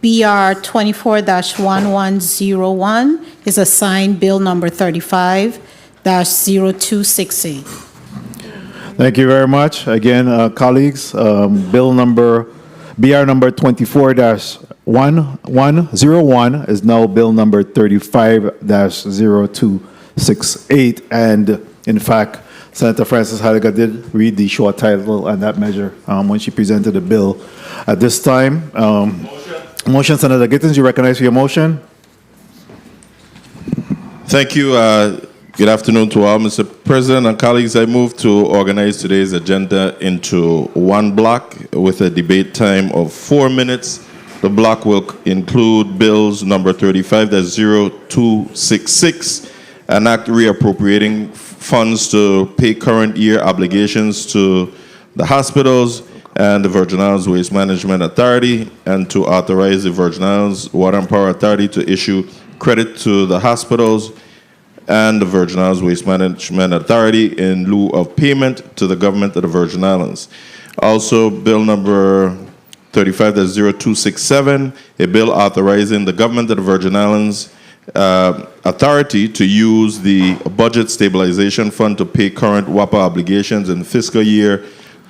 BR 24-1101 is assigned Bill number 35-0268. Thank you very much. Again, colleagues, bill number BR number 24-1101 is now bill number 35-0268. And in fact, Senator Frances Heidegger did read the short title and that measure when she presented the bill. At this time, motion, Senator Gittens, you recognize for your motion? Thank you. Good afternoon to all, Mr. President and colleagues. I move to organize today's agenda into one block with a debate time of 4 minutes. The block will include bills number 35-0266, an act reappropriating funds to pay current year obligations to the hospitals and the Virgin Islands Waste Management Authority, and to authorize the Virgin Islands Water and Power Authority to issue credit to the hospitals and the Virgin Islands Waste Management Authority in lieu of payment to the government of the Virgin Islands. Also, bill number 35-0267, a bill authorizing the government of the Virgin Islands authority to use the Budget Stabilization Fund to pay current WAPA obligations in fiscal year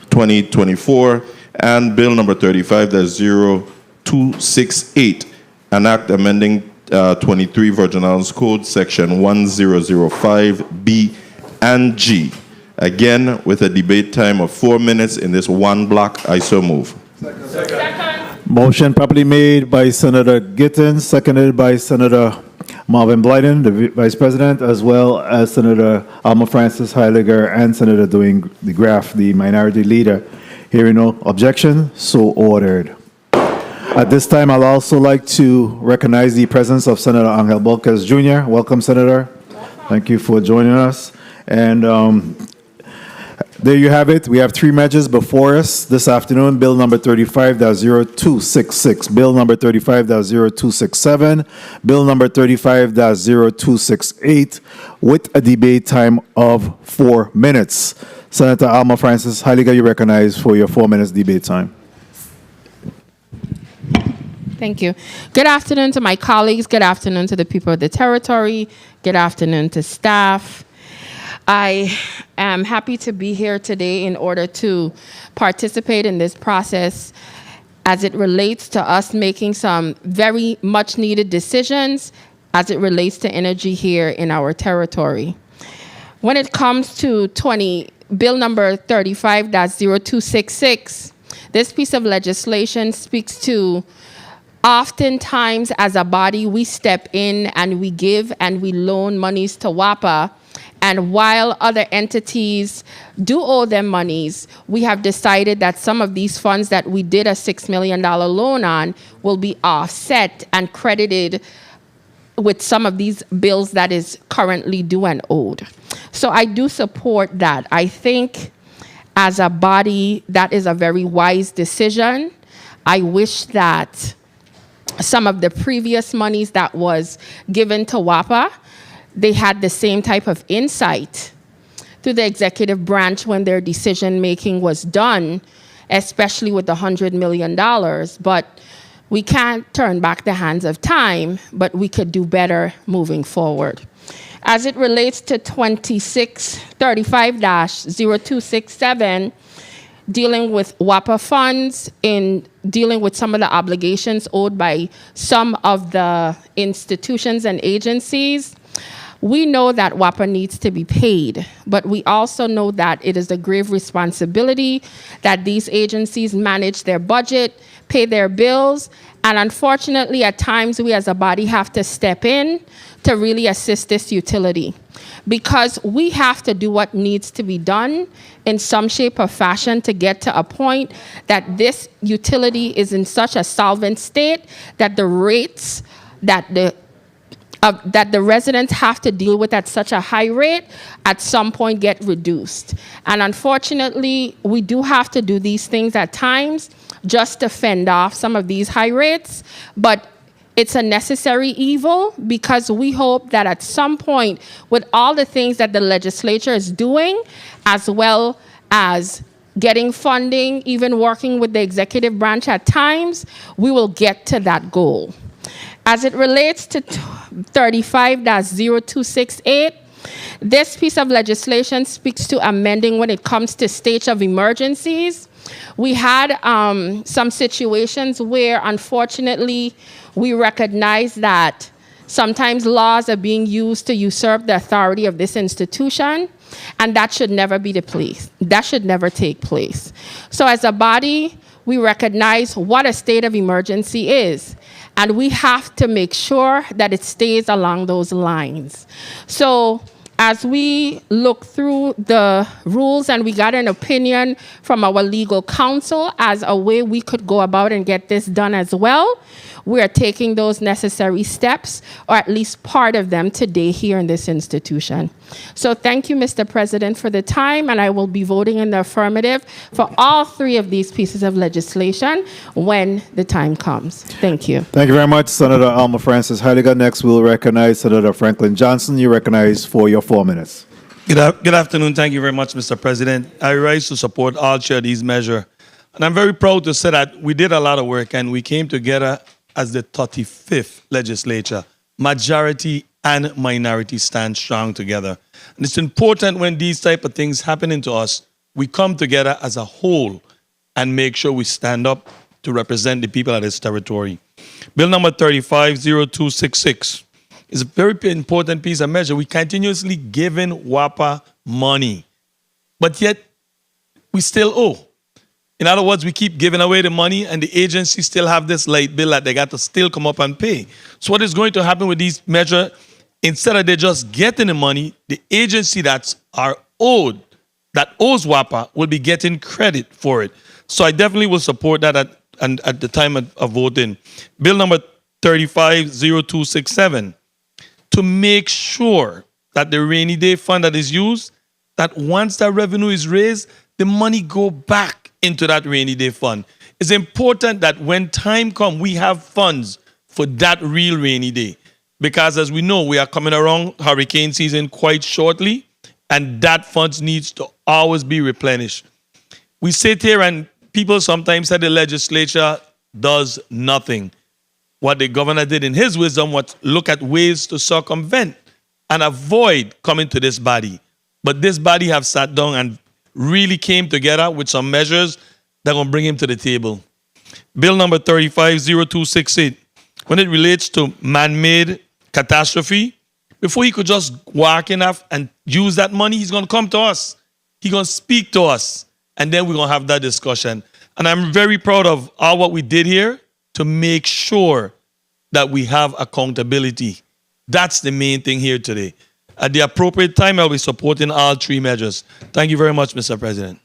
2024, and bill number 35-0268, an act amending 23 Virgin Islands Code, section 1005B and G. Again, with a debate time of 4 minutes in this one block, I so move. Second. Motion properly made by Senator Gittens, seconded by Senator Marvin Blyden, the Vice President, as well as Senator Alma Frances Heidegger and Senator Dwayne DeGraff, the Minority Leader. Hearing no objection, so ordered. At this time, I'd also like to recognize the presence of Senator Angel Bolquez Jr. Welcome, Senator. Thank you for joining us. And there you have it. We have three measures before us this afternoon. Bill number 35-0266, Bill number 35-0267, Bill number 35-0268, with a debate time of 4 minutes. Senator Alma Frances Heidegger, you recognize for your 4 minutes debate time. Thank you. Good afternoon to my colleagues. Good afternoon to the people of the territory. Good afternoon to staff. I am happy to be here today in order to participate in this process as it relates to us making some very much needed decisions as it relates to energy here in our territory. When it comes to Bill number 35-0266, this piece of legislation speaks to oftentimes, as a body, we step in and we give and we loan monies to WAPA. And while other entities do owe them monies, we have decided that some of these funds that we did a $6 million loan on will be offset and credited with some of these bills that is currently due and owed. So I do support that. I think as a body, that is a very wise decision. I wish that some of the previous monies that was given to WAPA, they had the same type of insight through the executive branch when their decision making was done, especially with the $100 million. But we can't turn back the hands of time, but we could do better moving forward. As it relates to 2635-0267, dealing with WAPA funds, in dealing with some of the obligations owed by some of the institutions and agencies, we know that WAPA needs to be paid, but we also know that it is a grave responsibility that these agencies manage their budget, pay their bills, and unfortunately, at times, we as a body have to step in to really assist this utility, because we have to do what needs to be done in some shape or fashion to get to a point that this utility is in such a solvent state that the rates that the residents have to deal with at such a high rate at some point get reduced. And unfortunately, we do have to do these things at times just to fend off some of these high rates, but it's a necessary evil, because we hope that at some point, with all the things that the legislature is doing, as well as getting funding, even working with the executive branch at times, we will get to that goal. As it relates to 35-0268, this piece of legislation speaks to amending when it comes to states of emergencies. We had some situations where, unfortunately, we recognize that sometimes laws are being used to usurp the authority of this institution, and that should never be the place. That should never take place. So as a body, we recognize what a state of emergency is, and we have to make sure that it stays along those lines. So as we look through the rules and we got an opinion from our legal counsel as a way we could go about and get this done as well, we are taking those necessary steps, or at least part of them, today here in this institution. So thank you, Mr. President, for the time, and I will be voting in the affirmative for all three of these pieces of legislation when the time comes. Thank you. Thank you very much, Senator Alma Francis Heidegger. Next, we'll recognize Senator Franklin Johnson. You're recognized for your 4 minutes. Good afternoon. Thank you very much, Mr. President. I rise to support all share these measures. And I'm very proud to say that we did a lot of work and we came together as the 35th legislature. Majority and minority stand strong together. And it's important when these type of things happening to us, we come together as a whole and make sure we stand up to represent the people of this territory. Bill number 350266 is a very important piece of measure. We continuously giving WAPA money, but yet we still owe. In other words, we keep giving away the money and the agency still have this late bill that they got to still come up and pay. So what is going to happen with these measures, instead of they just getting the money, the agency that owes WAPA will be getting credit for it. So I definitely will support that at the time of voting. Bill number 350267, to make sure that the rainy day fund that is used, that once that revenue is raised, the money go back into that rainy day fund. It's important that when time comes, we have funds for that real rainy day. Because as we know, we are coming around hurricane season quite shortly, and that funds needs to always be replenished. We sit here and people sometimes say the legislature does nothing. What the governor did in his wisdom was look at ways to circumvent and avoid coming to this body. But this body have sat down and really came together with some measures that are going to bring him to the table. Bill number 350268, when it relates to man-made catastrophe, before he could just walk in and use that money, he's going to come to us. He's going to speak to us, and then we're going to have that discussion. And I'm very proud of all what we did here to make sure that we have accountability. That's the main thing here today. At the appropriate time, I'll be supporting all three measures. Thank you very much, Mr. President.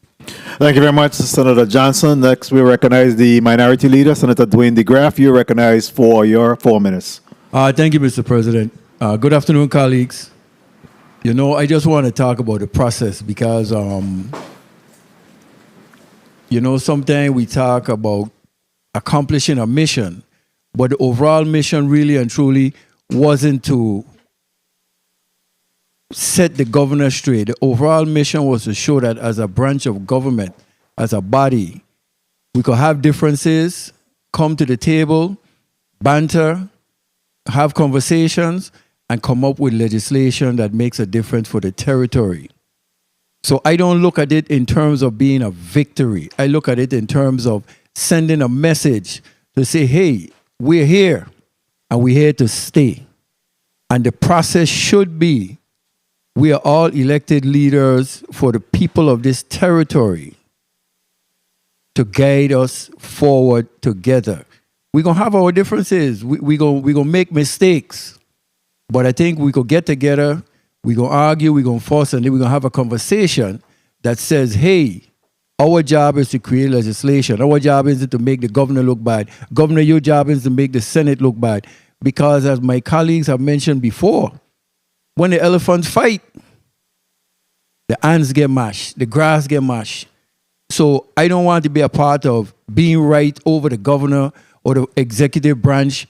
Thank you very much, Senator Johnson. Next, we recognize the Minority Leader, Senator Dwayne DeGraff. You're recognized for your 4 minutes. Thank you, Mr. President. Good afternoon, colleagues. You know, I just want to talk about the process because, sometimes we talk about accomplishing a mission, but the overall mission really and truly wasn't to set the governor straight. The overall mission was to show that as a branch of government, as a body, we could have differences, come to the table, banter, have conversations, and come up with legislation that makes a difference for the territory. So I don't look at it in terms of being a victory. I look at it in terms of sending a message to say, hey, we're here, and we're here to stay. And the process should be, we are all elected leaders for the people of this territory to guide us forward together. We're going to have our differences. We're going to make mistakes. But I think we could get together, we're going to argue, we're going to force, and then we're going to have a conversation that says, hey, our job is to create legislation. Our job isn't to make the governor look bad. Governor, your job is to make the Senate look bad. Because as my colleagues have mentioned before, when the elephants fight, the ants get mashed, the grass get mashed. So I don't want to be a part of being right over the governor or the executive branch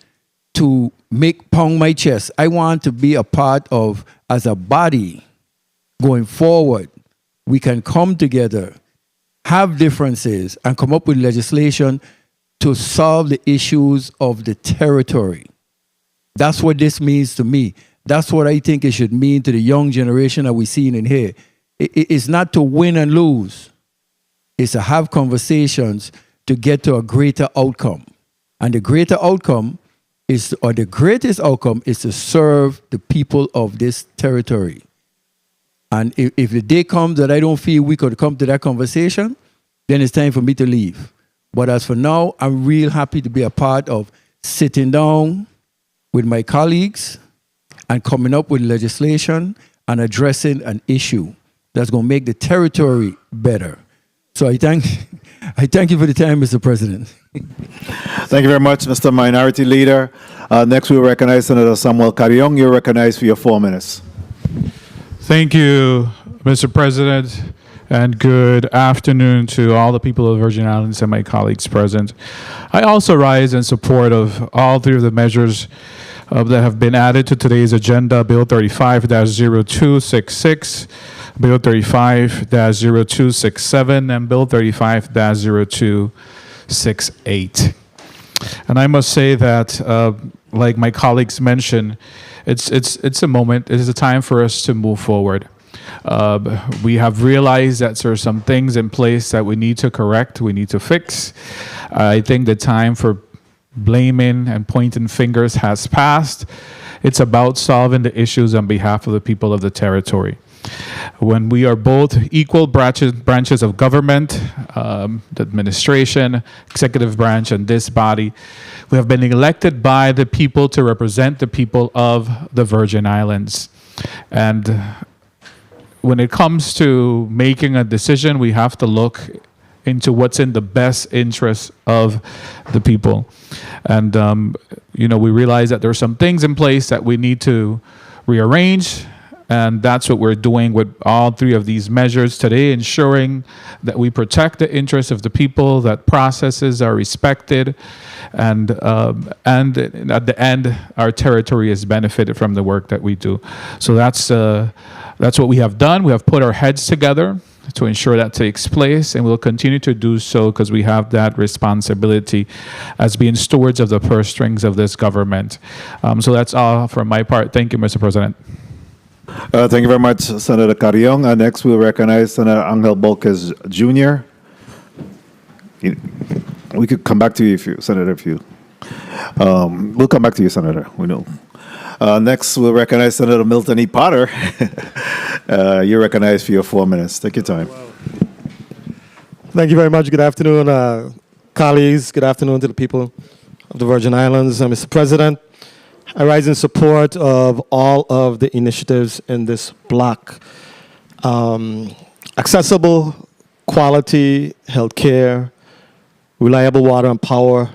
to make pound my chest. I want to be a part of, as a body, going forward, we can come together have differences, and come up with legislation to solve the issues of the territory. That's what this means to me. That's what I think it should mean to the young generation that we're seeing in here. It's not to win and lose. It's to have conversations to get to a greater outcome. And the greater outcome is, or the greatest outcome is to serve the people of this territory. And if the day comes that I don't feel we could come to that conversation, then it's time for me to leave. But as for now, I'm real happy to be a part of sitting down with my colleagues and coming up with legislation and addressing an issue that's going to make the territory better. So I thank you for the time, Mr. President. Thank you very much, Mr. Minority Leader. Next, we recognize Senator Samuel Carrion. You're recognized for your 4 minutes. Thank you, Mr. President, and good afternoon to all the people of the Virgin Islands and my colleagues present. I also rise in support of all three of the measures that have been added to today's agenda: Bill 35-0266, Bill 35-0267, and Bill 35-0268. And I must say that, like my colleagues mentioned, it's a moment, it is a time for us to move forward. We have realized that there are some things in place that we need to correct, we need to fix. I think the time for blaming and pointing fingers has passed. It's about solving the issues on behalf of the people of the territory. When we are both equal branches of government, the administration, executive branch, and this body, we have been elected by the people to represent the people of the Virgin Islands. And when it comes to making a decision, we have to look into what's in the best interest of the people. And, we realize that there are some things in place that we need to rearrange. And that's what we're doing with all three of these measures today, ensuring that we protect the interests of the people, that processes are respected, and at the end, our territory is benefited from the work that we do. So that's what we have done. We have put our heads together to ensure that takes place, and we'll continue to do so because we have that responsibility as being stewards of the purse strings of this government. So that's all from my part. Thank you, Mr. President. Thank you very much, Senator Carrion. Next, we'll recognize Senator Angel Bolquez Jr. We could come back to you, Senator. We'll come back to you, Senator. We know. Next, we'll recognize Senator Milton E. Potter. You're recognized for your 4 minutes. Take your time. Thank you very much. Good afternoon, colleagues. Good afternoon to the people of the Virgin Islands. Mr. President, I rise in support of all of the initiatives in this block. Accessible, quality health care, reliable water and power,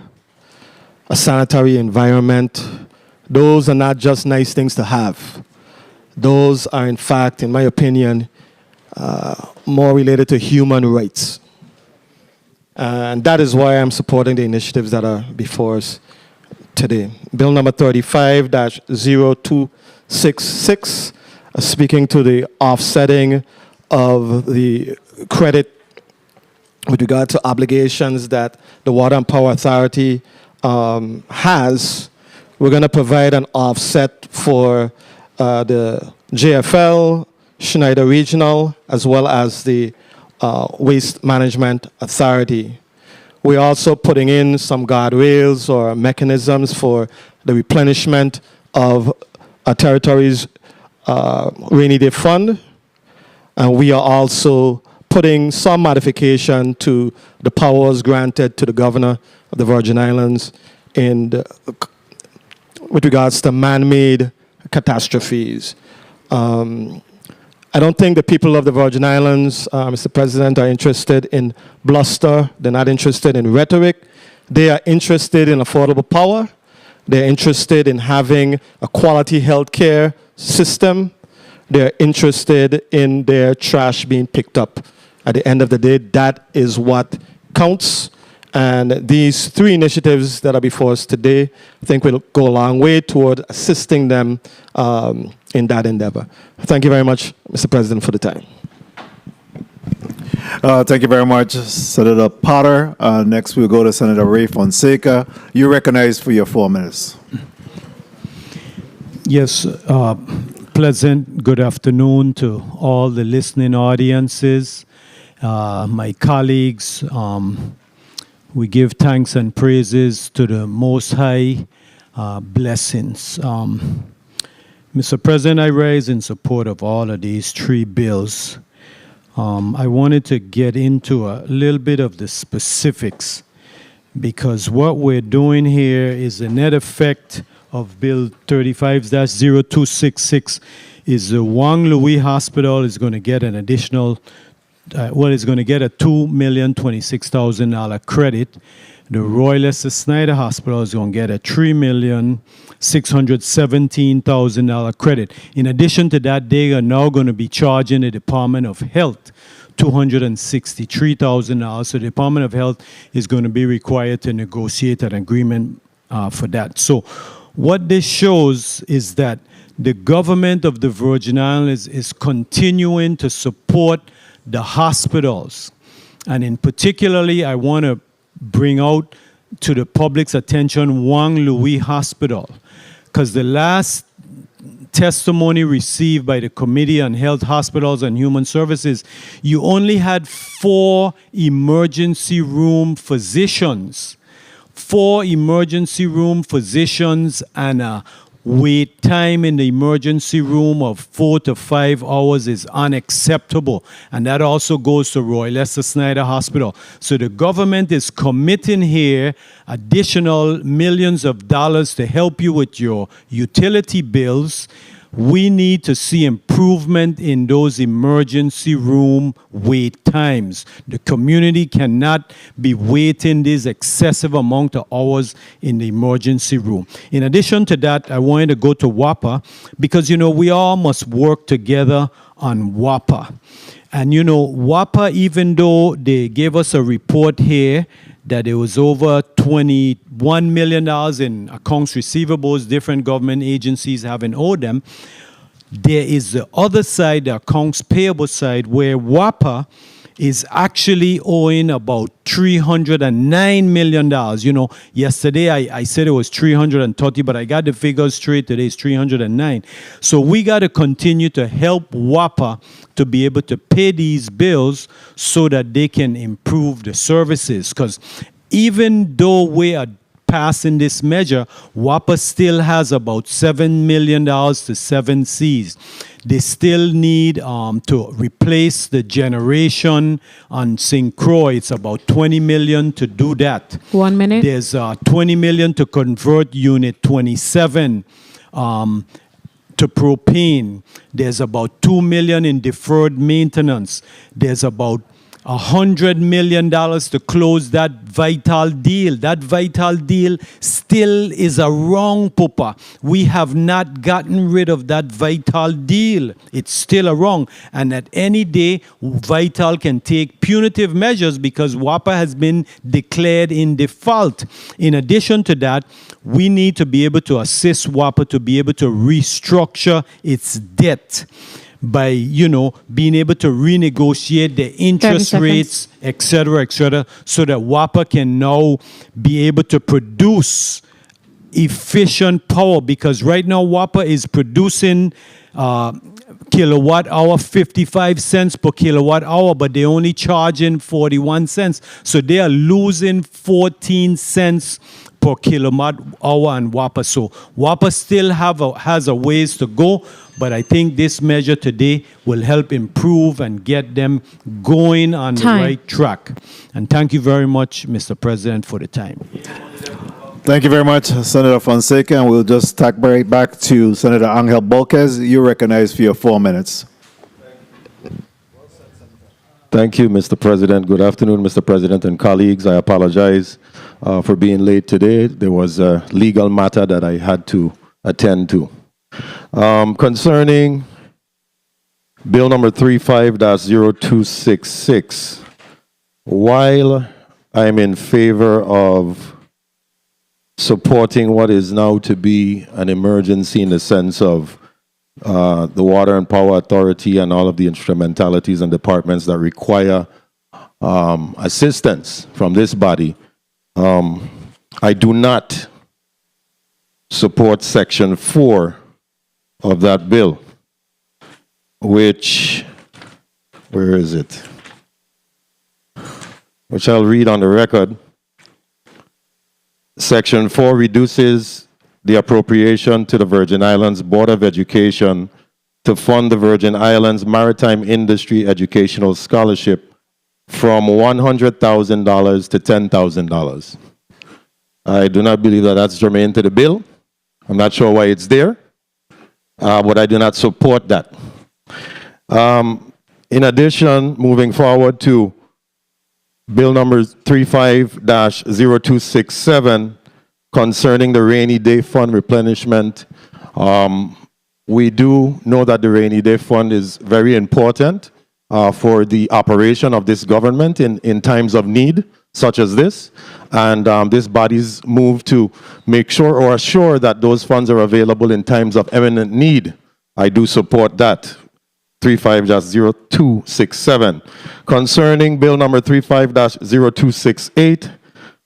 a sanitary environment. Those are not just nice things to have. Those are, in fact, in my opinion, more related to human rights. And that is why I'm supporting the initiatives that are before us today. Bill number 35-0266, speaking to the offsetting of the credit with regard to obligations that the Water and Power Authority has. We're going to provide an offset for the JFL, Schneider Regional, as well as the Waste Management Authority. We're also putting in some guardrails or mechanisms for the replenishment of a territory's rainy day fund. And we are also putting some modification to the powers granted to the governor of the Virgin Islands with regards to man-made catastrophes. I don't think the people of the Virgin Islands, Mr. President, are interested in bluster. They're not interested in rhetoric. They are interested in affordable power. They're interested in having a quality health care system. They're interested in their trash being picked up. At the end of the day, that is what counts. And these three initiatives that are before us today, I think will go a long way toward assisting them in that endeavor. Thank you very much, Mr. President, for the time. Thank you very much, Senator Potter. Next, we'll go to Senator Ray Fonseca. You're recognized for your 4 minutes. Yes, pleasant good afternoon to all the listening audiences, my colleagues. We give thanks and praises to the Most High, blessings. Mr. President, I rise in support of all of these 3 bills. I wanted to get into a little bit of the specifics because what we're doing here is a net effect of Bill 35-0266 is the Wang Louis Hospital is going to get an additional, it's going to get a $2,026,000 credit. The Roy Lester Snyder Hospital is going to get a $3,617,000 credit. In addition to that, they are now going to be charging the Department of Health $263,000. So the Department of Health is going to be required to negotiate an agreement for that. So what this shows is that the government of the Virgin Islands is continuing to support the hospitals. And in particularly, I want to bring out to the public's attention Wang Louis Hospital, because the last testimony received by the Committee on Health, Hospitals, and Human Services, you only had 4 emergency room physicians. 4 emergency room physicians and a wait time in the emergency room of 4 to 5 hours is unacceptable. And that also goes to Roy Lester Snyder Hospital. So the government is committing here additional millions of dollars to help you with your utility bills. We need to see improvement in those emergency room wait times. The community cannot be waiting this excessive amount of hours in the emergency room. In addition to that, I wanted to go to WAPA because, we all must work together on WAPA. And, WAPA, even though they gave us a report here that there was over $21 million in accounts receivables, different government agencies having owed them. There is the other side, the accounts payable side, where WAPA is actually owing about $309 million. Yesterday I said it was 330, but I got the figures straight. Today it's 309. So we got to continue to help WAPA to be able to pay these bills so that they can improve the services. Because even though we are passing this measure, WAPA still has about $7 million to 7 Cs. They still need to replace the generation on St. Croix. It's about $20 million to do that. 1 minute. There's $20 million to convert Unit 27 to propane. There's about $2 million in deferred maintenance. There's about $100 million to close that Vital deal. That Vital deal still is a wrong, Papa. We have not gotten rid of that Vital deal. It's still a wrong. And at any day, Vital can take punitive measures because WAPA has been declared in default. In addition to that, we need to be able to assist WAPA to be able to restructure its debt by, being able to renegotiate the interest rates, et cetera, so that WAPA can now be able to produce efficient power. Because right now, WAPA is producing kilowatt hour 55 cents per kilowatt hour, but they're only charging 41 cents. So they are losing 14 cents per kilowatt hour on WAPA. So WAPA still has a ways to go, but I think this measure today will help improve and get them going on the right track. And thank you very much, Mr. President, for the time. Thank you very much, Senator Fonseca, and we'll just talk right back to Senator Angel Bolquez. You're recognized for your 4 minutes. Thank you, Mr. President. Good afternoon, Mr. President and colleagues. I apologize for being late today. There was a legal matter that I had to attend to. Concerning Bill number 35-0266, while I'm in favor of supporting what is now to be an emergency in the sense of the Water and Power Authority and all of the instrumentalities and departments that require assistance from this body, I do not support Section 4 of that bill, which, where is it? Which I'll read on the record. Section 4 reduces the appropriation to the Virgin Islands Board of Education to fund the Virgin Islands Maritime Industry Educational Scholarship from $100,000 to $10,000. I do not believe that that's germane to the bill. I'm not sure why it's there, but I do not support that. In addition, moving forward to Bill number 35-0267 concerning the rainy day fund replenishment. We do know that the rainy day fund is very important for the operation of this government in times of need, such as this. And this body's move to make sure or assure that those funds are available in times of imminent need. I do support that. 35-0267. Concerning bill number 35-0268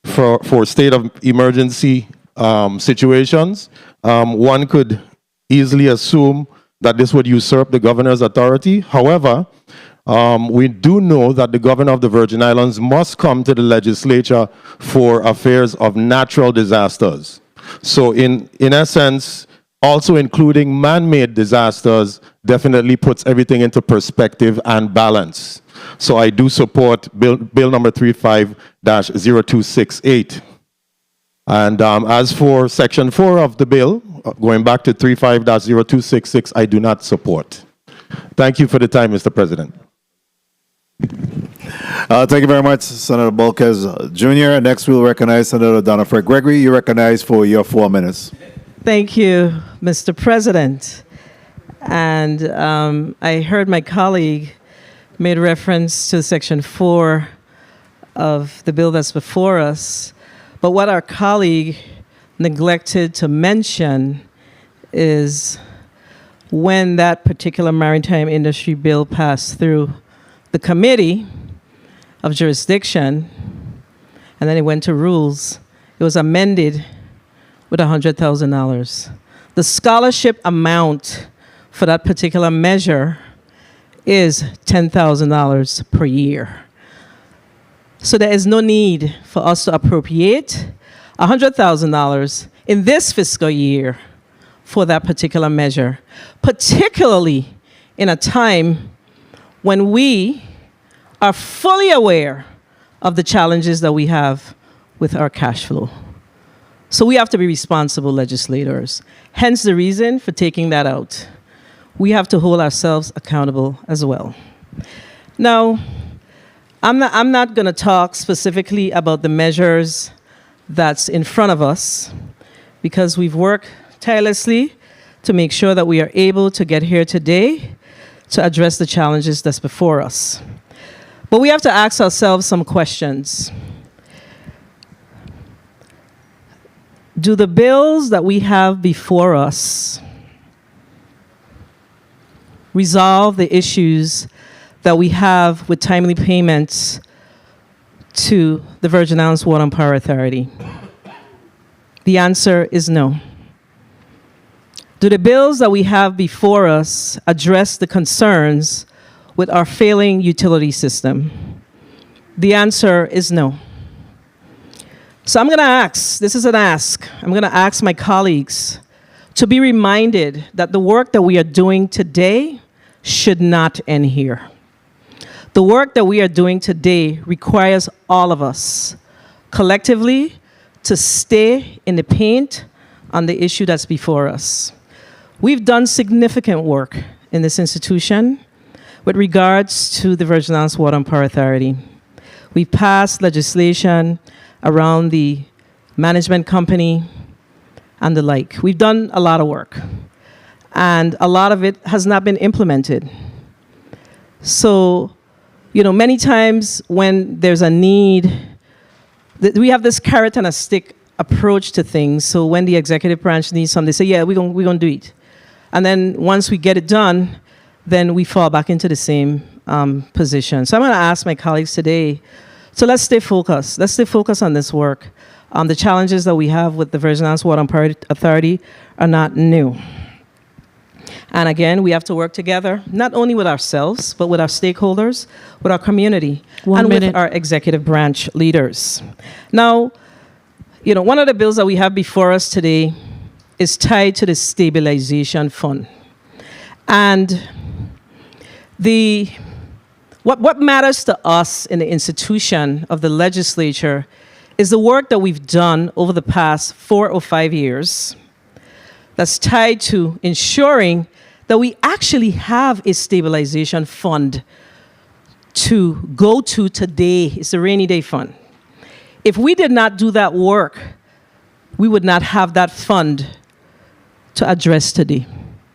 for state of emergency situations, one could easily assume that this would usurp the governor's authority. However, we do know that the governor of the Virgin Islands must come to the legislature for affairs of natural disasters. So in essence, also including man-made disasters definitely puts everything into perspective and balance. So I do support bill number 35-0268. And as for section 4 of the bill, going back to 35-0266, I do not support. Thank you for the time, Mr. President. Thank you very much, Senator Bolkes Jr. Next, we'll recognize Senator Donna Fred Gregory. You're recognized for your 4 minutes. Thank you, Mr. President. And I heard my colleague made reference to Section 4 of the bill that's before us. But what our colleague neglected to mention is when that particular maritime industry bill passed through the committee of jurisdiction, and then it went to rules, it was amended with $100,000. The scholarship amount for that particular measure is $10,000 per year. So there is no need for us to appropriate $100,000 in this fiscal year for that particular measure, particularly in a time when we are fully aware of the challenges that we have with our cash flow. So we have to be responsible legislators. Hence the reason for taking that out. We have to hold ourselves accountable as well. Now, I'm not going to talk specifically about the measures that's in front of us, because we've worked tirelessly to make sure that we are able to get here today to address the challenges that's before us. But we have to ask ourselves some questions. Do the bills that we have before us resolve the issues that we have with timely payments to the Virgin Islands Water and Power Authority? The answer is no. Do the bills that we have before us address the concerns with our failing utility system? The answer is no. So I'm going to ask, this is an ask, I'm going to ask my colleagues to be reminded that the work that we are doing today should not end here. The work that we are doing today requires all of us collectively to stay in the paint on the issue that's before us. We've done significant work in this institution with regards to the Virgin Islands Water and Power Authority. We've passed legislation around the management company and the like. We've done a lot of work, and a lot of it has not been implemented. So, you know, many times when there's a need, we have this carrot and a stick approach to things. So when the executive branch needs something, they say, yeah, we're gonna do it. And then once we get it done, then we fall back into the same position. So I'm going to ask my colleagues today, so let's stay focused. Let's stay focused on this work. The challenges that we have with the Virgin Islands Water and Power Authority are not new. And again, we have to work together, not only with ourselves, but with our stakeholders, with our community, with our executive branch leaders. Now, one of the bills that we have before us today is tied to the stabilization fund. And what matters to us in the institution of the legislature is the work that we've done over the past 4 or 5 years that's tied to ensuring that we actually have a stabilization fund to go to today. It's a rainy day fund. If we did not do that work, we would not have that fund to address today.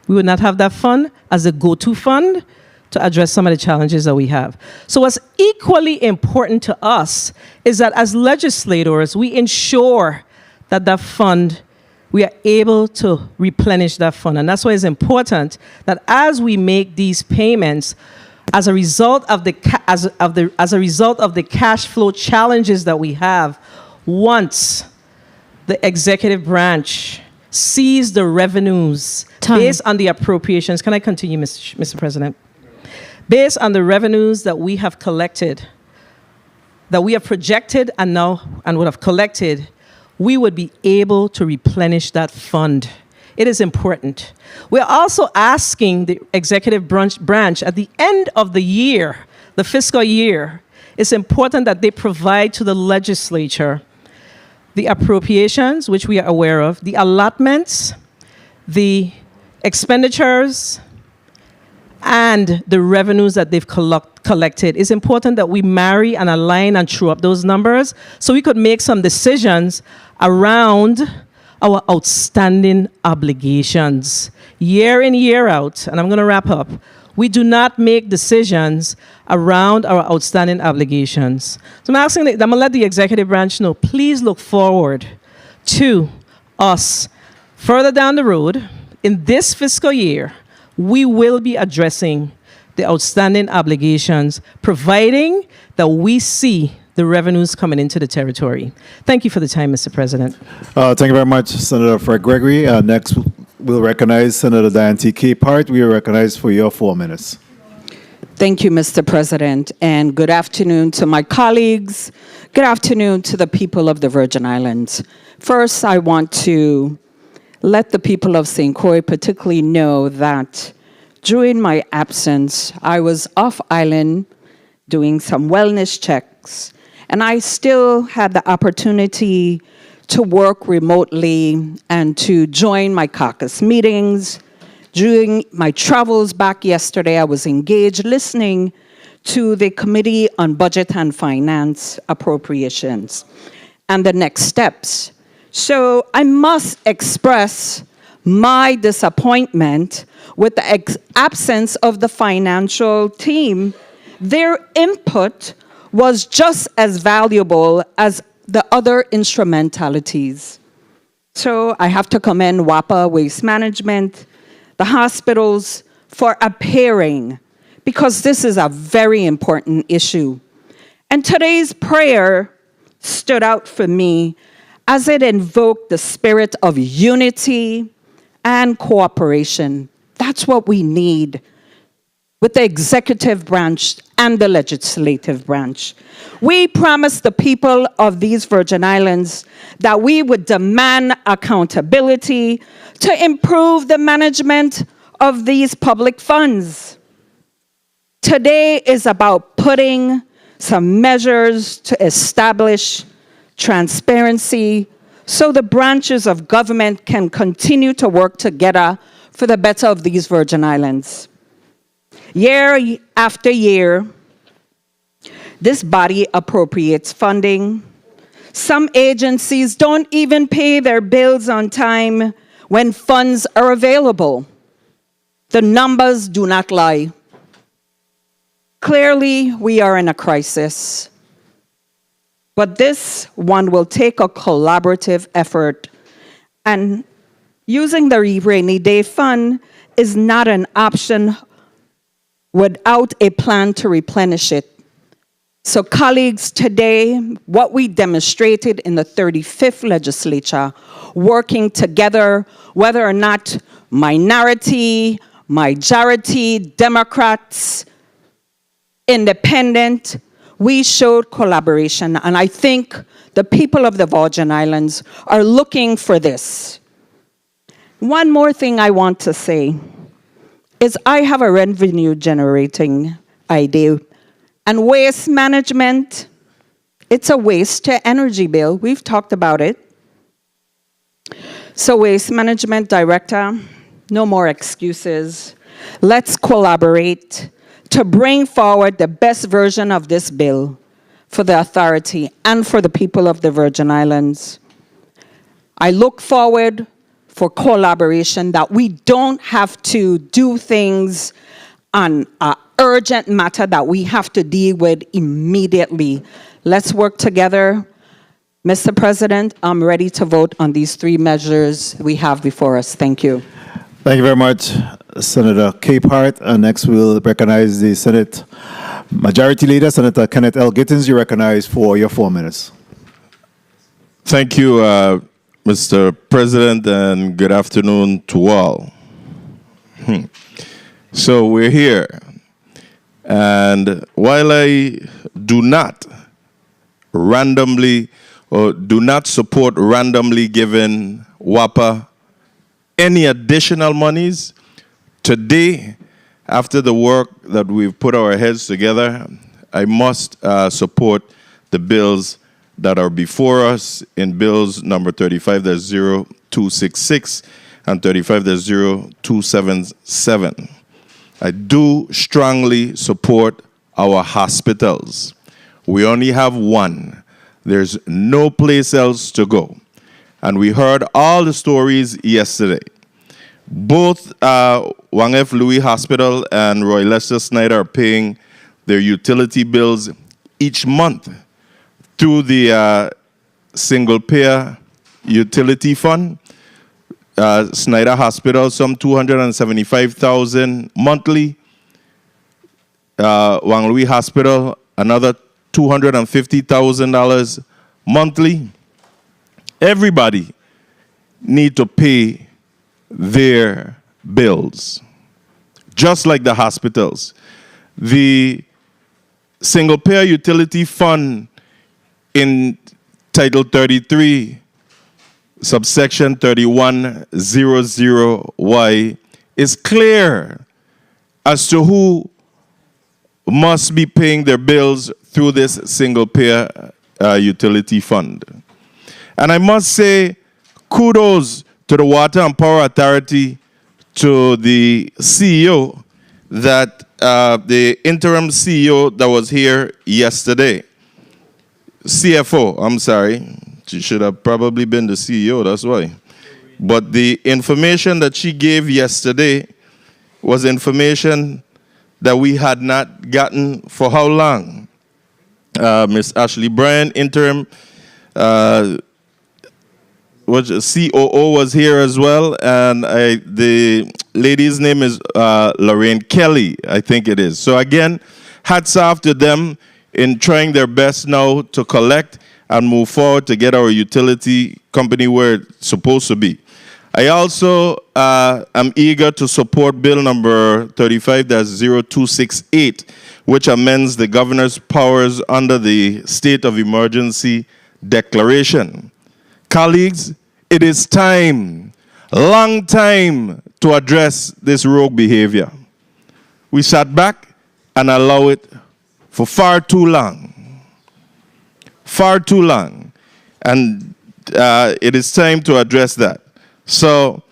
We would not have that fund as a go-to fund to address some of the challenges that we have. So what's equally important to us is that as legislators, we ensure that that fund, we are able to replenish that fund. And that's why it's important that as we make these payments, as a result of the cash flow challenges that we have, once the executive branch sees the revenues based on the appropriations. Can I continue, Mr. President? Based on the revenues that we have collected, that we have projected and would have collected, we would be able to replenish that fund. It is important. We're also asking the executive branch at the end of the year, the fiscal year, it's important that they provide to the legislature the appropriations, which we are aware of, the allotments, the expenditures, and the revenues that they've collected. It's important that we marry and align and true up those numbers so we could make some decisions around our outstanding obligations. Year in, year out, and I'm going to wrap up, we do not make decisions around our outstanding obligations. So I'm going to let the executive branch know, please look forward to us further down the road. In this fiscal year, we will be addressing the outstanding obligations, providing that we see the revenues coming into the territory. Thank you for the time, Mr. President. Thank you very much, Senator Fred Gregory. Next, we'll recognize Senator Diane T. Capehart. We are recognized for your 4 minutes. Thank you, Mr. President, and good afternoon to my colleagues. Good afternoon to the people of the Virgin Islands. First, I want to let the people of St. Croix particularly know that during my absence, I was off island doing some wellness checks, and I still had the opportunity to work remotely and to join my caucus meetings. During my travels back yesterday, I was engaged listening to the Committee on Budget and Finance Appropriations and the next steps. So I must express my disappointment with the absence of the financial team. Their input was just as valuable as the other instrumentalities. So I have to commend WAPA Waste Management, the hospitals, for appearing, because this is a very important issue. And today's prayer stood out for me as it invoked the spirit of unity and cooperation. That's what we need with the executive branch and the legislative branch. We promised the people of these Virgin Islands that we would demand accountability to improve the management of these public funds. Today is about putting some measures to establish transparency so the branches of government can continue to work together for the better of these Virgin Islands. Year after year, this body appropriates funding. Some agencies don't even pay their bills on time when funds are available. The numbers do not lie. Clearly, we are in a crisis. But this one will take a collaborative effort, and using the rainy day fund is not an option without a plan to replenish it. So colleagues, today, what we demonstrated in the 35th legislature, working together, whether or not minority, majority, Democrats, independent, we showed collaboration. And I think the people of the Virgin Islands are looking for this. One more thing I want to say is I have a revenue generating idea. And waste management, it's a waste to energy bill. We've talked about it. So waste management director, no more excuses. Let's collaborate to bring forward the best version of this bill for the authority and for the people of the Virgin Islands. I look forward for collaboration, that we don't have to do things on an urgent matter that we have to deal with immediately. Let's work together. Mr. President, I'm ready to vote on these 3 measures we have before us. Thank you. Thank you very much, Senator Capehart. And next we'll recognize the Senate Majority Leader, Senator Kenneth L. Gittins. You recognize for your 4 minutes. Thank you, Mr. President, and good afternoon to all. So we're here. And while I do not randomly or do not support randomly giving WAPA any additional monies, today, after the work that we've put our heads together, I must support the bills that are before us in bills number 35-0266 and 35-0277. I do strongly support our hospitals. We only have one. There's no place else to go. And we heard all the stories yesterday. Both Wang F. Louis Hospital and Roy Lester Snyder are paying their utility bills each month through the single-payer utility fund. Snyder Hospital, some $275,000 monthly. Wang Louis Hospital, another $250,000 monthly. Everybody need to pay their bills, just like the hospitals. The single-payer utility fund in Title 33, subsection 3100Y, is clear as to who must be paying their bills through this single-payer utility fund. And I must say, kudos to the Water and Power Authority, to the CEO, that the interim CEO that was here yesterday, CFO, I'm sorry, she should have probably been the CEO, that's why. But the information that she gave yesterday was information that we had not gotten for how long? Ms. Ashley Bryan, interim COO, was here as well, and the lady's name is Lorraine Kelly, I think it is. So again, hats off to them in trying their best now to collect and move forward to get our utility company where it's supposed to be. I also am eager to support bill number 35-0268, which amends the governor's powers under the state of emergency declaration. Colleagues, it is time, long time, to address this rogue behavior. We sat back and allowed it for far too long. Far too long. And it is time to address that. So,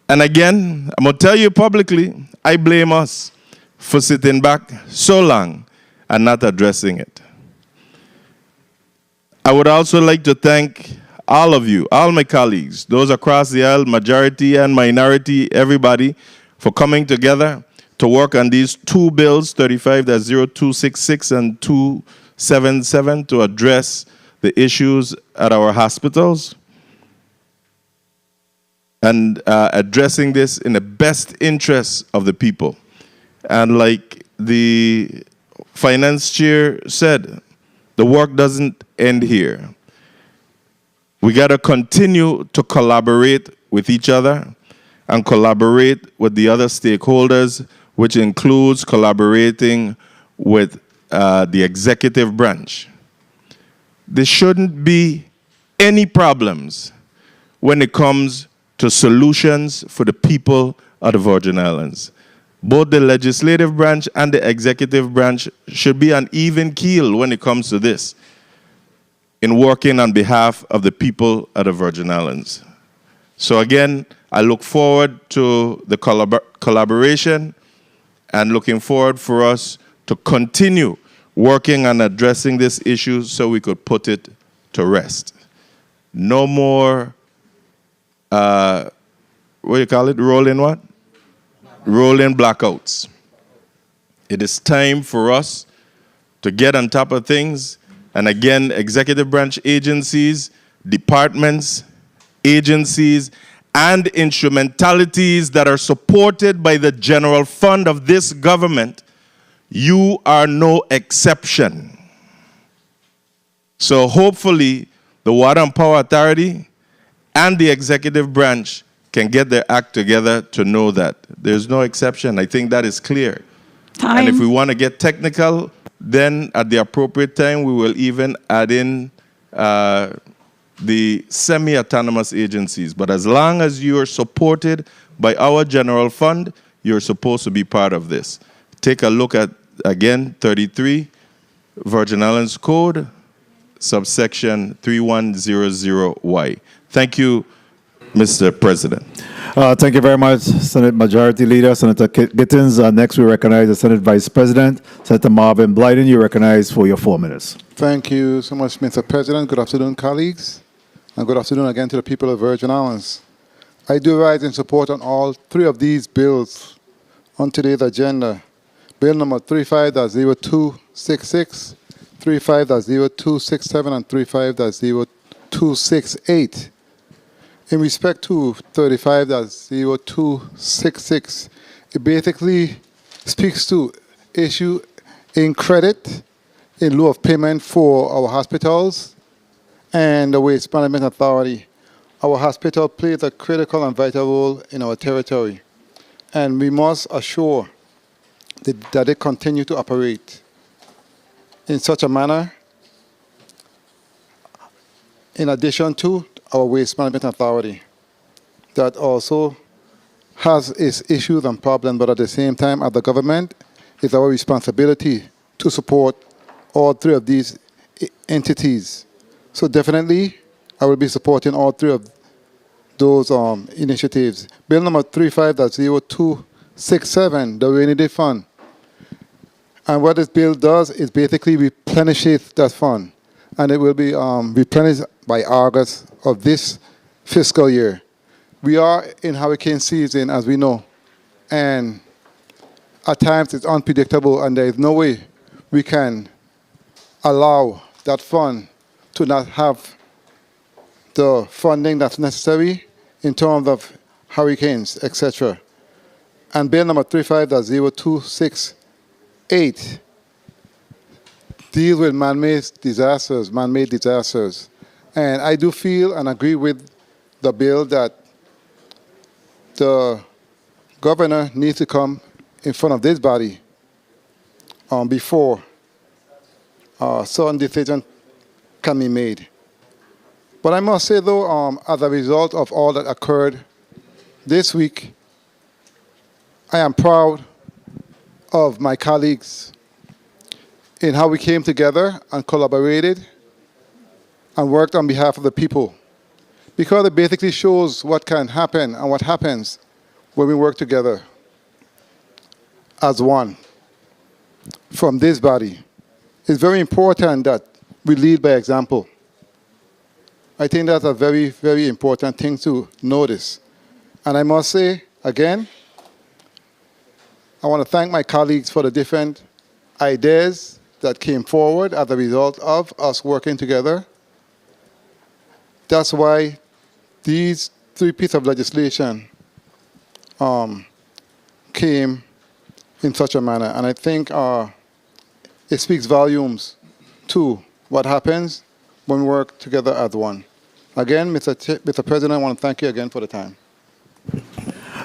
and again, I'm going to tell you publicly, I blame us for sitting back so long and not addressing it. I would also like to thank all of you, all my colleagues, those across the aisle, majority and minority, everybody, for coming together to work on these 2 bills, 35-0266 and 277, to address the issues at our hospitals and addressing this in the best interest of the people. And like the finance chair said, the work doesn't end here. We got to continue to collaborate with each other and collaborate with the other stakeholders, which includes collaborating with the executive branch. There shouldn't be any problems when it comes to solutions for the people of the Virgin Islands. Both the legislative branch and the executive branch should be on even keel when it comes to this, in working on behalf of the people of the Virgin Islands. So again, I look forward to the collaboration and looking forward for us to continue working on addressing this issue so we could put it to rest. No more, what do you call it, rolling what? Rolling blackouts. It is time for us to get on top of things. And again, executive branch agencies, departments, agencies, and instrumentalities that are supported by the general fund of this government, you are no exception. So hopefully, the Water and Power Authority and the executive branch can get their act together to know that there's no exception. I think that is clear. Time. And if we want to get technical, then at the appropriate time, we will even add in the semi-autonomous agencies. But as long as you are supported by our general fund, you're supposed to be part of this. Take a look at, again, 33, Virgin Islands Code, subsection 3100Y. Thank you, Mr. President. Thank you very much, Senate Majority Leader, Senator Gittins. Next, we recognize the Senate Vice President, Senator Marvin Blyden. You're recognized for your 4 minutes. Thank you so much, Mr. President. Good afternoon, colleagues, and good afternoon again to the people of Virgin Islands. I do rise in support on all three of these bills on today's agenda. Bill number 35-0266, 35-0267, and 35-0268. In respect to 35-0266, it basically speaks to issue in credit in lieu of payment for our hospitals and the Waste Management Authority. Our hospital plays a critical and vital role in our territory, and we must assure that they continue to operate in such a manner, in addition to our Waste Management Authority, that also has its issues and problems, but at the same time, as the government, it's our responsibility to support all three of these entities. So definitely, I will be supporting all three of those initiatives. Bill number 35-0267, the Rainy Day Fund. And what this bill does is basically replenishes that fund, and it will be replenished by August of this fiscal year. We are in hurricane season, as we know, and at times it's unpredictable, and there is no way we can allow that fund to not have the funding that's necessary in terms of hurricanes, etc. And bill number 35-0268 deals with man-made disasters. And I do feel and agree with the bill that the governor needs to come in front of this body before certain decision can be made. But I must say, though, as a result of all that occurred this week, I am proud of my colleagues in how we came together and collaborated and worked on behalf of the people, because it basically shows what can happen and what happens when we work together as one from this body. It's very important that we lead by example. I think that's a very, very important thing to notice. And I must say, again, I want to thank my colleagues for the different ideas that came forward as a result of us working together. That's why these three pieces of legislation came in such a manner. And I think it speaks volumes to what happens when we work together as one. Again, Mr. President, I want to thank you again for the time.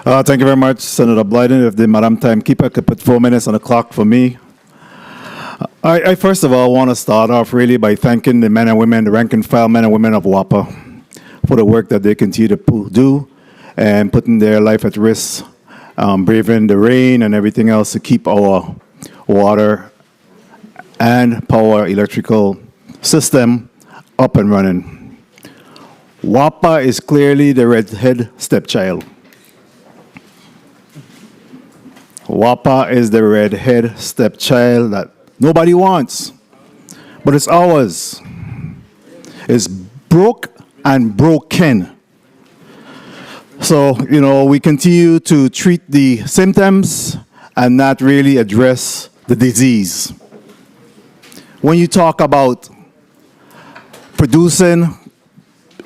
Thank you very much, Senator Blyden. If the Madam Timekeeper could put 4 minutes on the clock for me. I first of all want to start off really by thanking the men and women, the rank and file men and women of WAPA for the work that they continue to do and putting their life at risk, braving the rain and everything else to keep our water and power electrical system up and running. WAPA is clearly the redhead stepchild. WAPA is the redhead stepchild that nobody wants, but it's ours. It's broke and broken. So, we continue to treat the symptoms and not really address the disease. When you talk about producing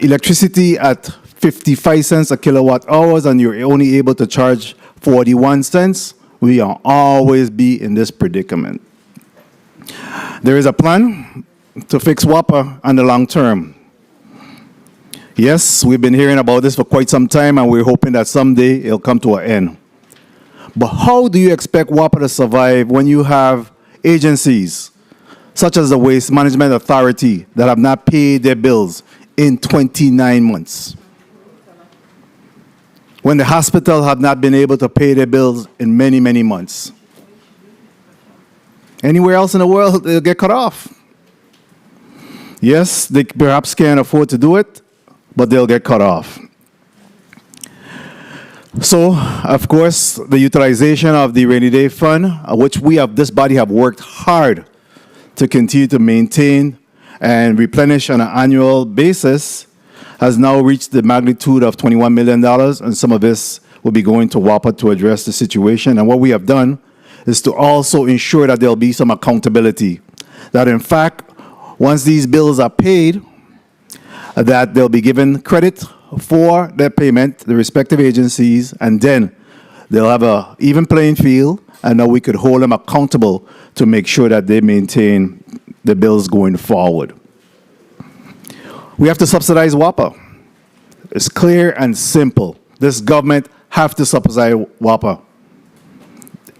electricity at 55 cents a kilowatt hours and you're only able to charge 41 cents, we will always be in this predicament. There is a plan to fix WAPA on the long term. Yes, we've been hearing about this for quite some time, and we're hoping that someday it'll come to an end. But how do you expect WAPA to survive when you have agencies such as the Waste Management Authority that have not paid their bills in 29 months? When the hospital have not been able to pay their bills in many, many months. Anywhere else in the world, they'll get cut off. Yes, they perhaps can't afford to do it, but they'll get cut off. So, of course, the utilization of the rainy day fund, which this body have worked hard to continue to maintain and replenish on an annual basis, has now reached the magnitude of $21 million, and some of this will be going to WAPA to address the situation. And what we have done is to also ensure that there'll be some accountability. That in fact, once these bills are paid, that they'll be given credit for their payment, the respective agencies, and then they'll have an even playing field, and then we could hold them accountable to make sure that they maintain the bills going forward. We have to subsidize WAPA. It's clear and simple. This government have to subsidize WAPA.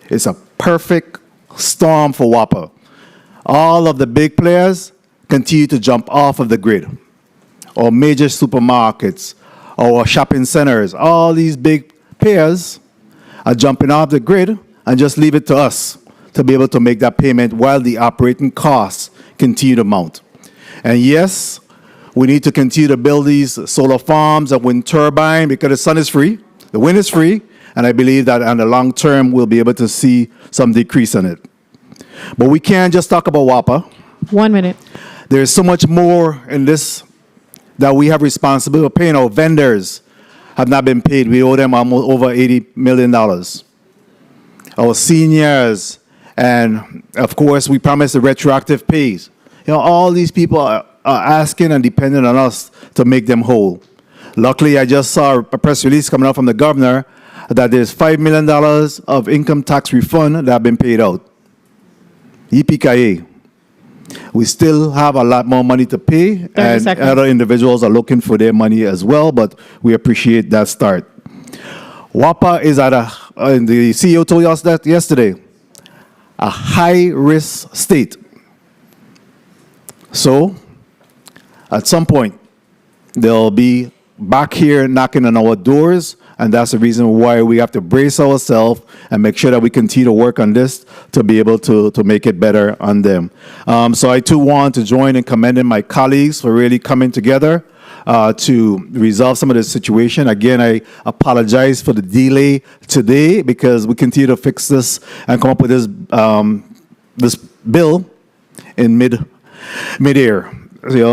It's a perfect storm for WAPA. All of the big players continue to jump off of the grid. Or major supermarkets, or shopping centers, all these big players are jumping off the grid and just leave it to us to be able to make that payment while the operating costs continue to mount. And yes, we need to continue to build these solar farms and wind turbine because the sun is free, the wind is free, and I believe that on the long term, we'll be able to see some decrease in it. But we can't just talk about WAPA. 1 minute. There's so much more in this that we have responsibility for paying. Our vendors have not been paid. We owe them almost over $80 million. Our seniors, and of course, we promised the retroactive pays. All these people are asking and depending on us to make them whole. Luckily, I just saw a press release coming out from the governor that there's $5 million of income tax refund that have been paid out. Yippee-ki-yay. We still have a lot more money to pay, and other individuals are looking for their money as well, but we appreciate that start. WAPA is at and the CEO told us that yesterday, a high-risk state. So, at some point, they'll be back here knocking on our doors, and that's the reason why we have to brace ourselves and make sure that we continue to work on this to be able to make it better on them. So I too want to join in commending my colleagues for really coming together to resolve some of this situation. Again, I apologize for the delay today because we continue to fix this and come up with this bill in mid-air.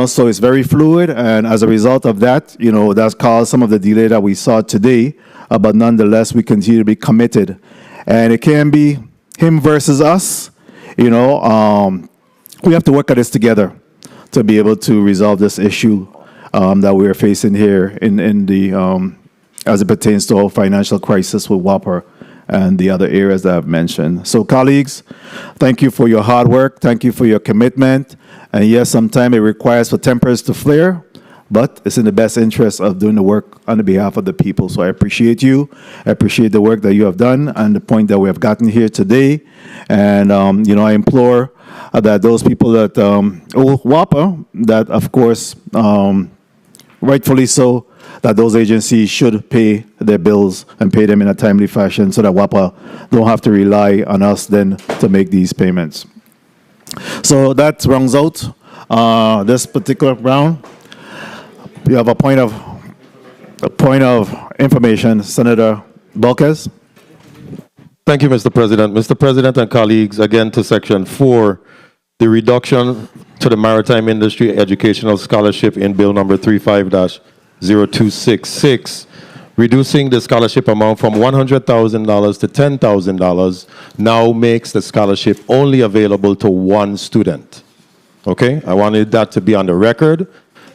So it's very fluid, and as a result of that, that's caused some of the delay that we saw today. But nonetheless, we continue to be committed, and it can be him versus us. We have to work at this together to be able to resolve this issue that we're facing here in the as it pertains to our financial crisis with WAPA and the other areas that I've mentioned. So colleagues, thank you for your hard work. Thank you for your commitment. And yes, sometimes it requires for tempers to flare, but it's in the best interest of doing the work on the behalf of the people. So I appreciate you. I appreciate the work that you have done and the point that we have gotten here today. And, I implore that those people that owe WAPA, that of course, rightfully so, that those agencies should pay their bills and pay them in a timely fashion so that WAPA don't have to rely on us then to make these payments. So that rounds out this particular round. You have a point of information, Senator Balkes. Thank you, Mr. President. Mr. President and colleagues, again to Section 4, the reduction to the maritime industry educational scholarship in Bill number 35-0266, reducing the scholarship amount from $100,000 to $10,000 now makes the scholarship only available to one student. Okay? I wanted that to be on the record.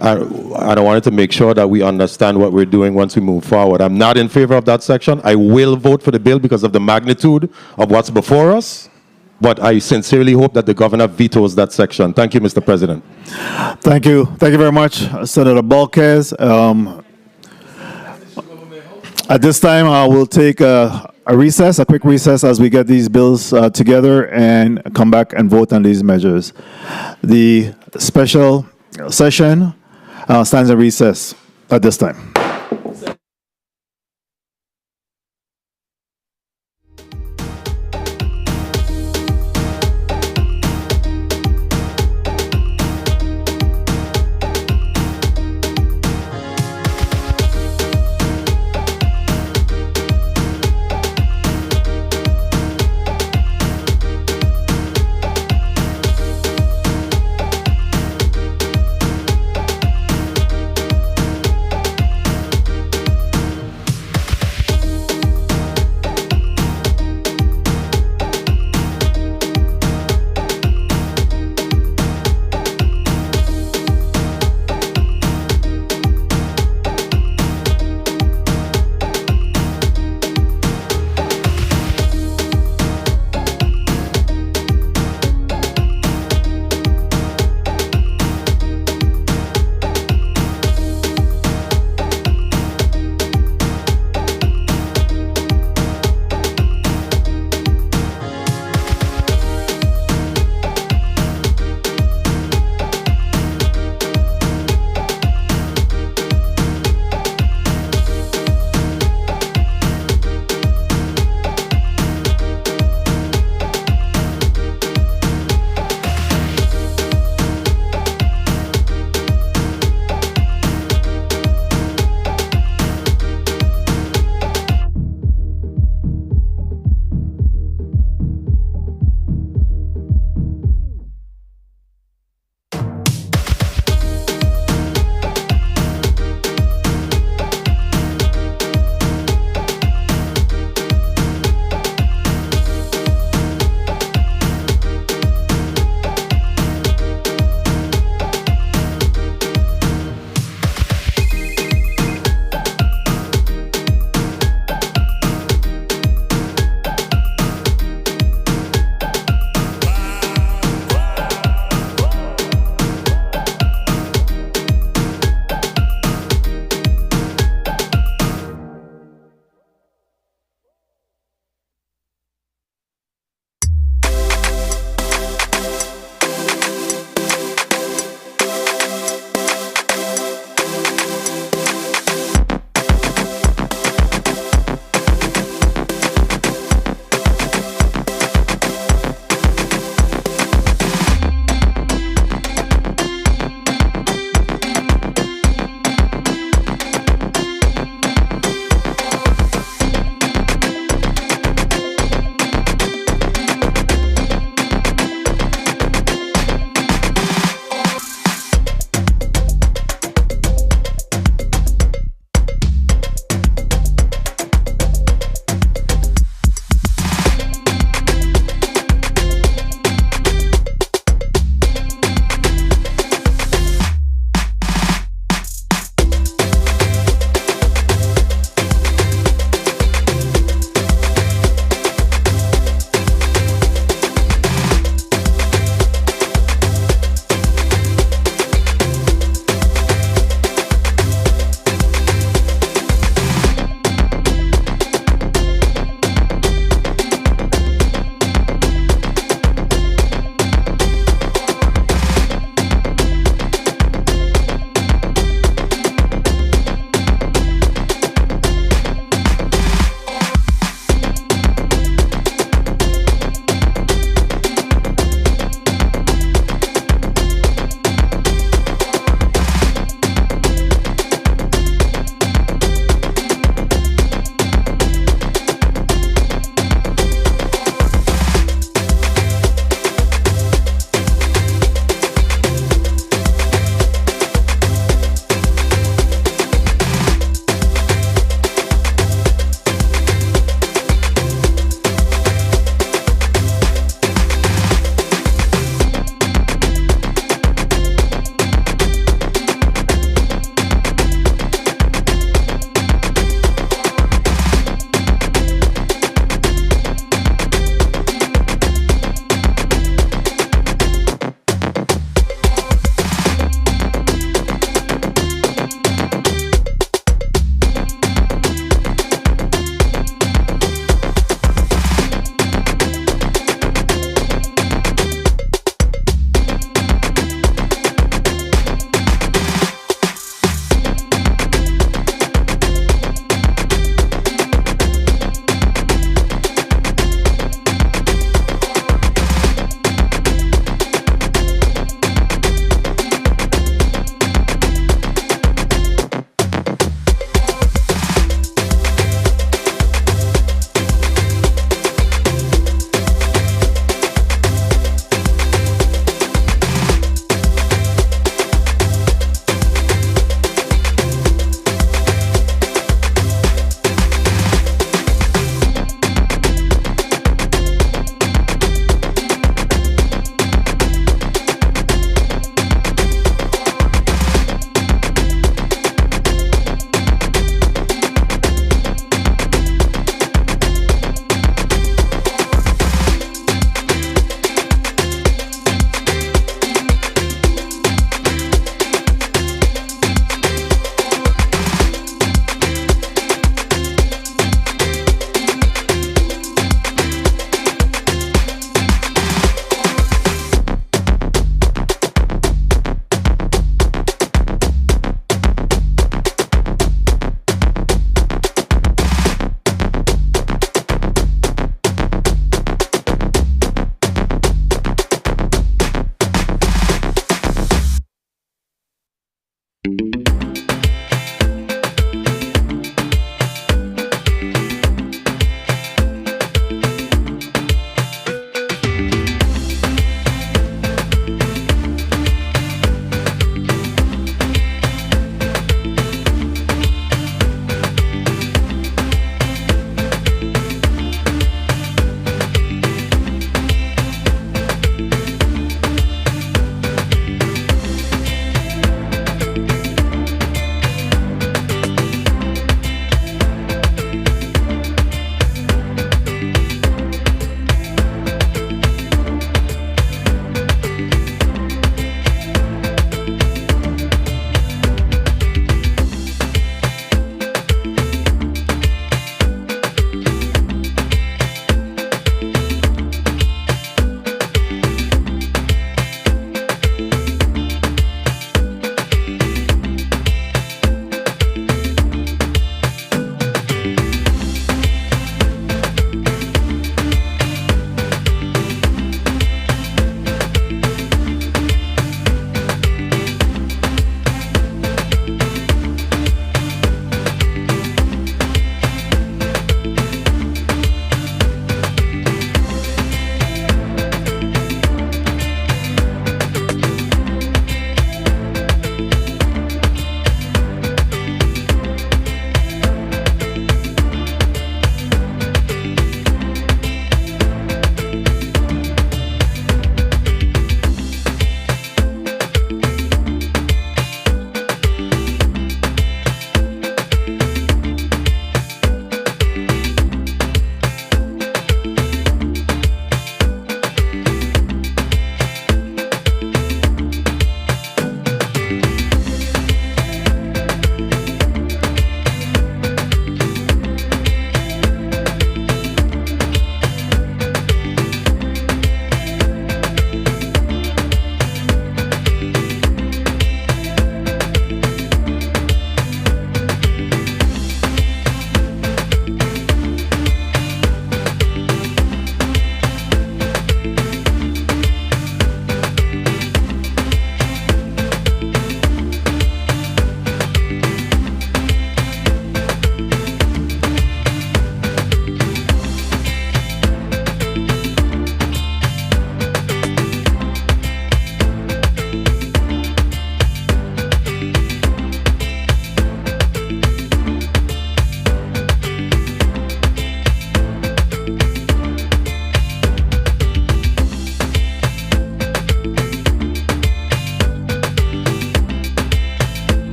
I wanted to make sure that we understand what we're doing once we move forward. I'm not in favor of that section. I will vote for the bill because of the magnitude of what's before us, but I sincerely hope that the governor vetoes that section. Thank you, Mr. President. Thank you. Thank you very much, Senator Balkes. At this time, we'll take a quick recess as we get these bills together and come back and vote on these measures. The special session stands in recess at this time.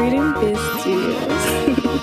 Writing Biz Studios.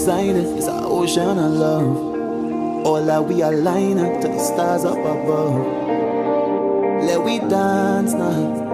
beside it is an ocean of love. All that we align up to the stars up above. Let we dance now.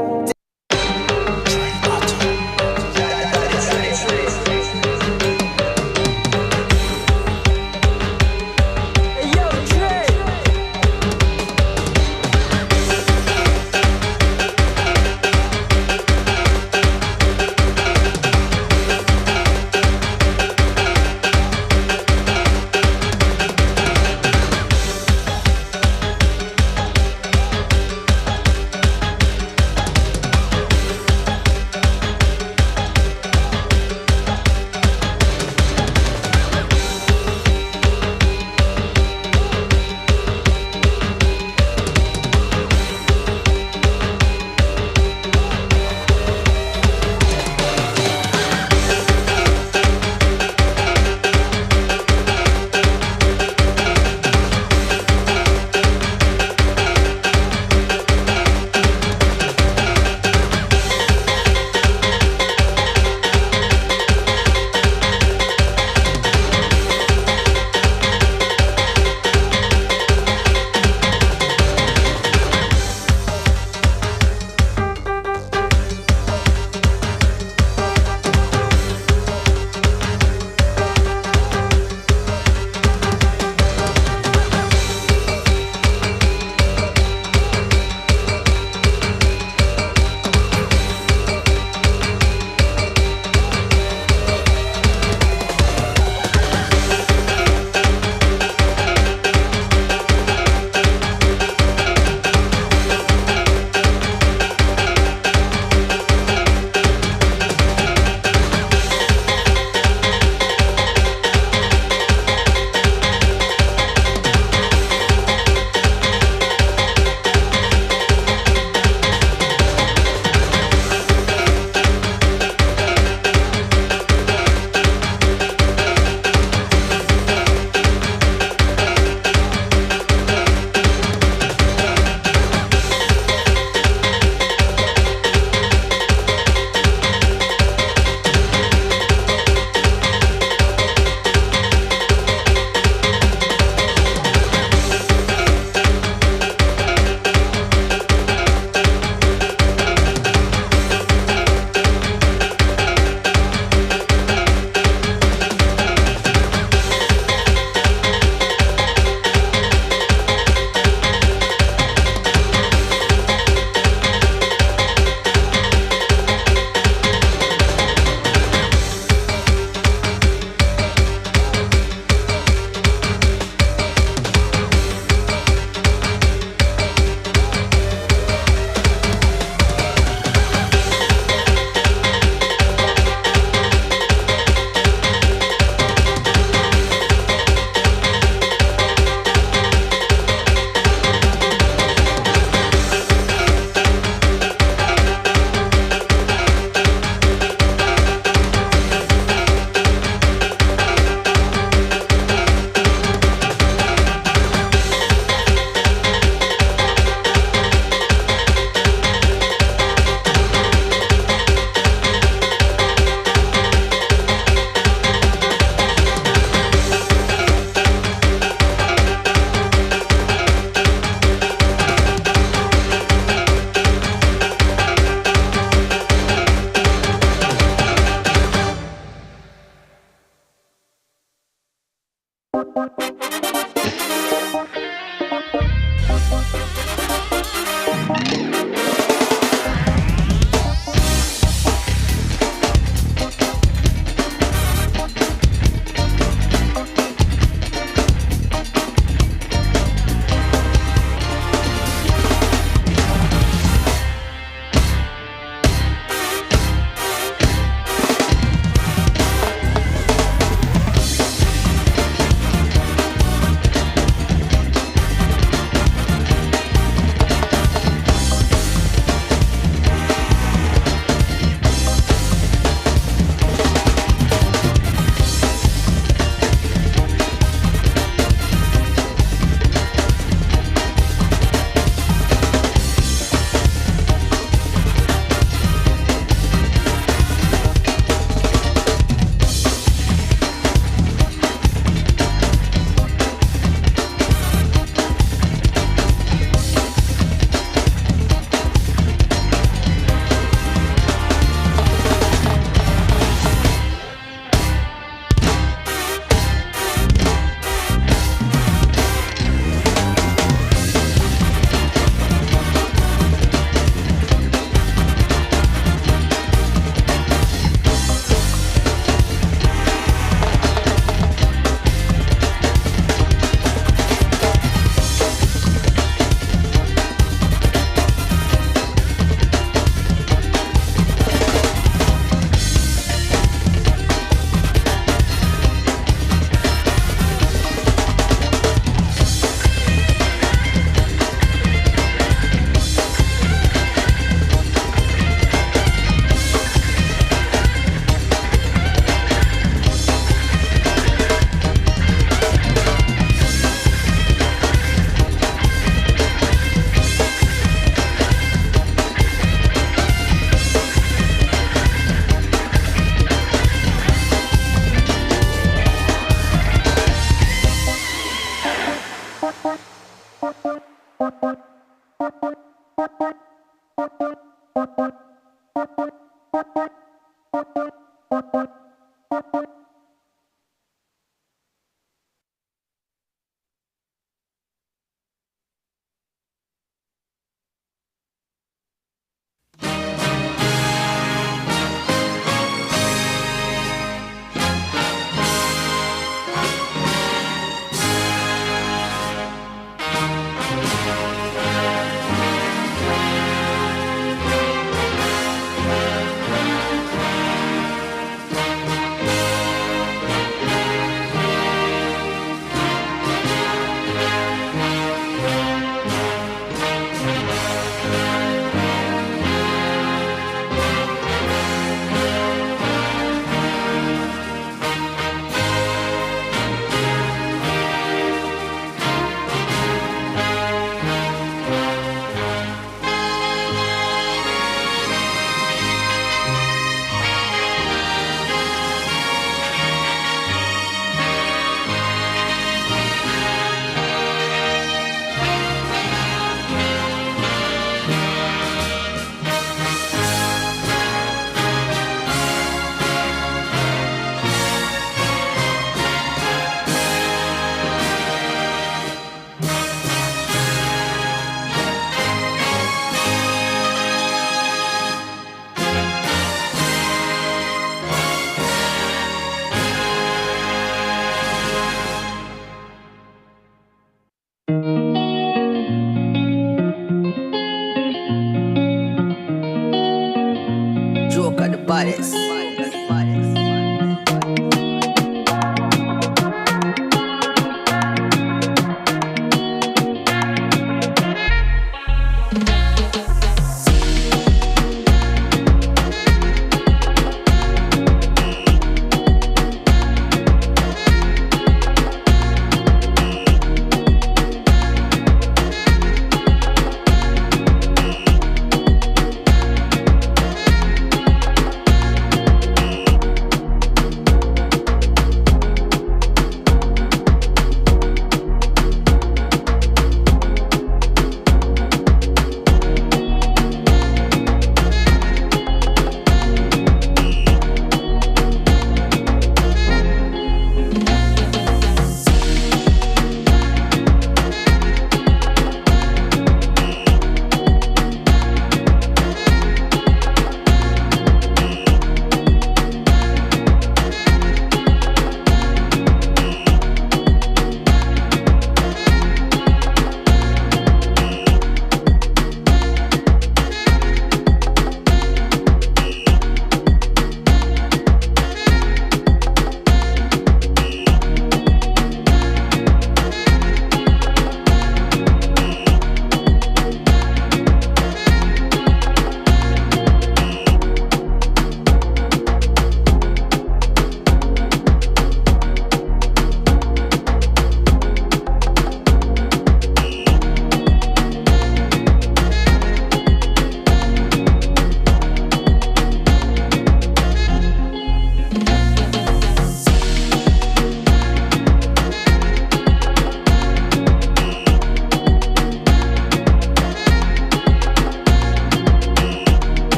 baddest.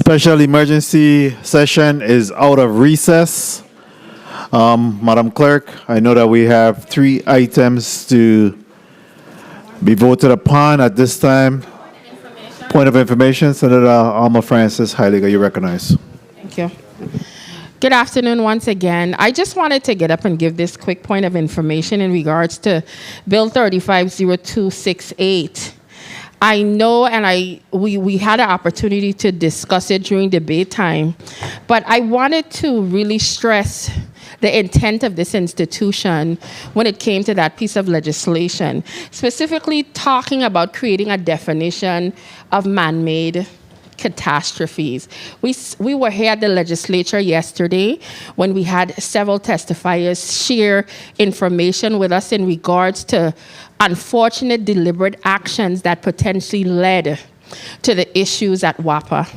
Special emergency session is out of recess. Madam Clerk, I know that we have 3 items to be voted upon at this time. Point of information, Senator Alma Francis Heiliger, you recognize. Thank you. Good afternoon once again. I just wanted to get up and give this quick point of information in regards to Bill 350268. I know, and we had an opportunity to discuss it during debate time, but I wanted to really stress the intent of this institution when it came to that piece of legislation, specifically talking about creating a definition of man-made catastrophes. We were here at the legislature yesterday when we had several testifiers share information with us in regards to unfortunate deliberate actions that potentially led to the issues at WAPA.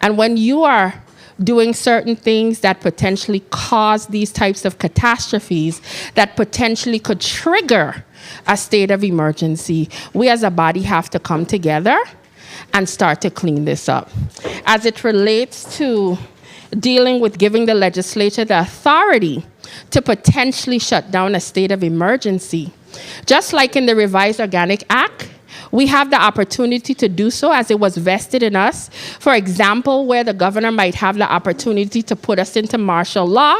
And when you are doing certain things that potentially cause these types of catastrophes that potentially could trigger a state of emergency, we as a body have to come together and start to clean this up. As it relates to dealing with giving the legislature the authority to potentially shut down a state of emergency, just like in the Revised Organic Act, we have the opportunity to do so as it was vested in us. For example, where the governor might have the opportunity to put us into martial law,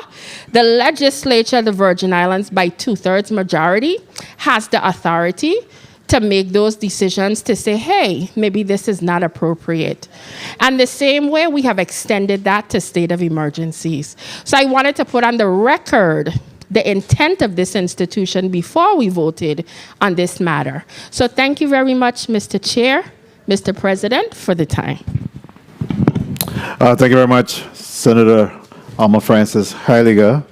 the legislature of the Virgin Islands by 2/3 majority has the authority to make those decisions to say, hey, maybe this is not appropriate. And the same way, we have extended that to state of emergencies. So I wanted to put on the record the intent of this institution before we voted on this matter. So thank you very much, Mr. Chair, Mr. President, for the time. Thank you very much, Senator Alma Francis Heiliger.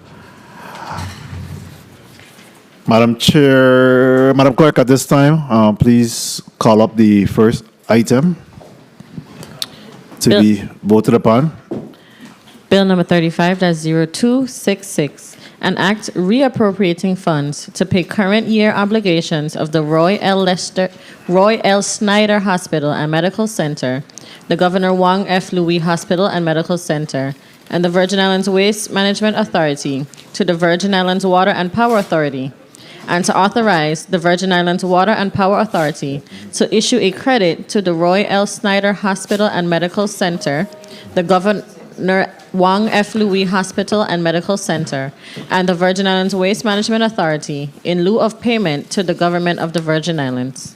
Madam Clerk, at this time, please call up the first item to be voted upon. Bill number 35-0266, an act reappropriating funds to pay current year obligations of the Roy L. Snyder Hospital and Medical Center, the Governor Wang F. Louis Hospital and Medical Center, and the Virgin Islands Waste Management Authority to the Virgin Islands Water and Power Authority, and to authorize the Virgin Islands Water and Power Authority to issue a credit to the Roy L. Snyder Hospital and Medical Center, the Governor Wang F. Louis Hospital and Medical Center, and the Virgin Islands Waste Management Authority in lieu of payment to the government of the Virgin Islands.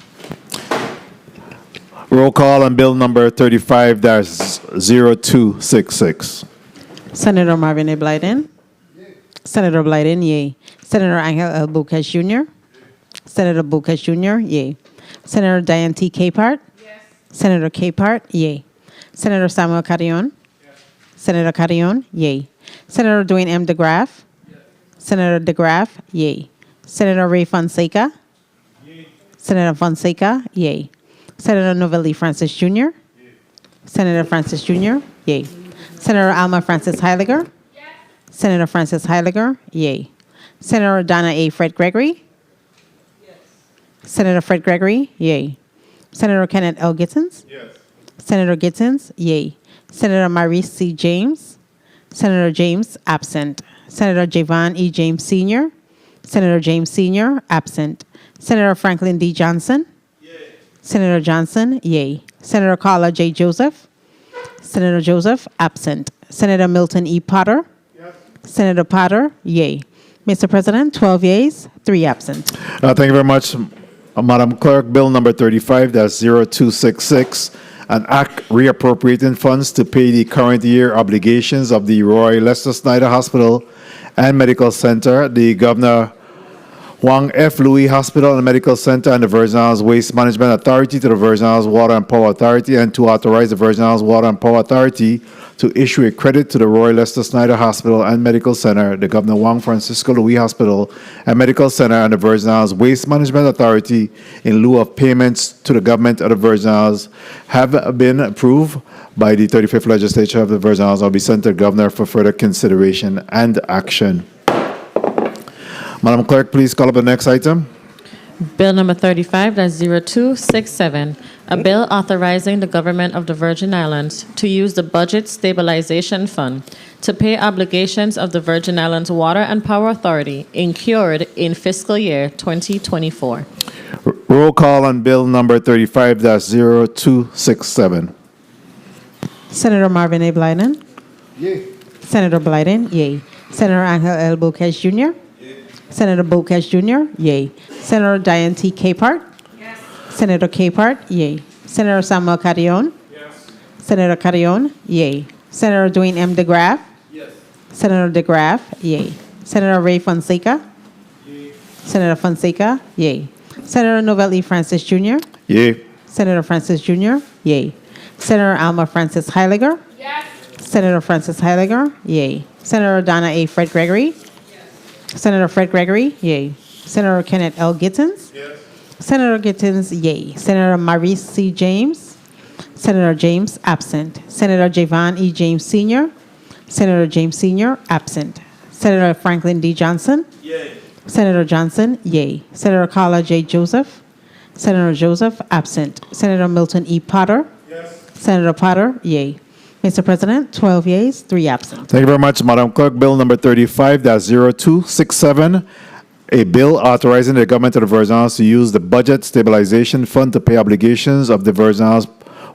Roll call on bill number 35-0266. Senator Marvin A. Blyden. Senator Blyden, yay. Senator Angel L. Bucas Jr. Senator Bucas Jr., yay. Senator Diane T. Capehart. Yes. Senator Capehart, yay. Senator Samuel Carrion. Yes. Senator Carrion, yay. Senator Dwayne M. DeGraff. Yes. Senator DeGraff, yay. Senator Ray Fonseca. Yay. Senator Fonseca, yay. Senator Novelli Francis Jr. Yay. Senator Francis Jr., yay. Senator Alma Francis Heiliger. Yes. Senator Francis Heiliger, yay. Senator Donna A. Fred Gregory. Yes. Senator Fred Gregory, yay. Senator Kenneth L. Gittins. Yes. Senator Gittins, yay. Senator Maurice C. James. Senator James, absent. Senator Javon E. James Sr. Senator James Sr., absent. Senator Franklin D. Johnson. Yay. Senator Johnson, yay. Senator Carla J. Joseph. Senator Joseph, absent. Senator Milton E. Potter. Yes. Senator Potter, yay. Mr. President, 12 yeas, 3 absent. Thank you very much, Madam Clerk. Bill number 35-0266, an act reappropriating funds to pay the current year obligations of the Roy Lester Snyder Hospital and Medical Center, the Governor Wang F. Louis Hospital and Medical Center, and the Virgin Islands Waste Management Authority to the Virgin Islands Water and Power Authority, and to authorize the Virgin Islands Water and Power Authority to issue a credit to the Roy Lester Snyder Hospital and Medical Center, the Governor Wang Francisco Louis Hospital and Medical Center, and the Virgin Islands Waste Management Authority in lieu of payments to the government of the Virgin Islands have been approved by the 35th Legislature of the Virgin Islands. Will be sent to the Governor for further consideration and action. Madam Clerk, please call up the next item. Bill number 35-0267, a bill authorizing the government of the Virgin Islands to use the Budget Stabilization Fund to pay obligations of the Virgin Islands Water and Power Authority incurred in fiscal year 2024. Roll call on bill number 35-0267. Senator Marvin A. Blyden. Yay. Senator Blyden, yay. Senator Angel L. Bocage Jr. Senator Bocage Jr., yay. Senator Diane T. Capehart. Yes. Senator Capehart, yay. Senator Samuel Carrion. Yes. Senator Carrion, yay. Senator Dwayne M. DeGraff. Yes. Senator DeGraff, yay. Senator Ray Fonseca. Yay. Senator Fonseca, yay. Senator Novell E. Francis Jr. Yay. Senator Francis Jr., yay. Senator Alma Francis Heiliger. Yes. Senator Francis Heiliger, yay. Senator Donna A. Fred Gregory. Senator Fred Gregory, yay. Senator Kenneth L. Gittens. Yes. Senator Gittens, yay. Senator Maurice C. James. Senator James, absent. Senator Javon E. James Sr. Senator James Sr., absent. Senator Franklin D. Johnson. Yay. Senator Johnson, yay. Senator Carla J. Joseph. Senator Joseph, absent. Senator Milton E. Potter. Yes. Senator Potter, yay. Mr. President, 12 yeas, 3 absent. Thank you very much, Madam Clerk. Bill number 35-0267, a bill authorizing the government of the Virgin Islands to use the Budget Stabilization Fund to pay obligations of the Virgin Islands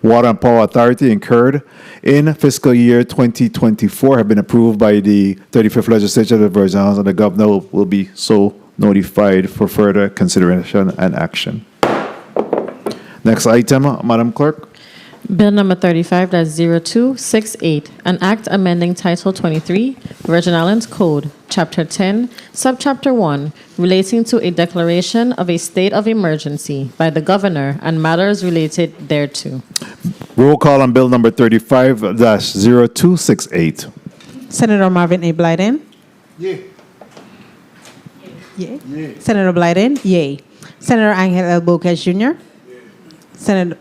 Water and Power Authority incurred in fiscal year 2024 have been approved by the 35th Legislature of the Virgin Islands, and the governor will be so notified for further consideration and action. Next item, Madam Clerk. Bill number 35-0268, an act amending Title 23, Virgin Islands Code, Chapter 10, Subchapter 1, relating to a declaration of a state of emergency by the governor and matters related thereto. Roll call on bill number 35-0268. Senator Marvin A. Blyden. Yay. Yay. Yay. Senator Blyden, yay. Senator Angel L. Bocage Jr. Senator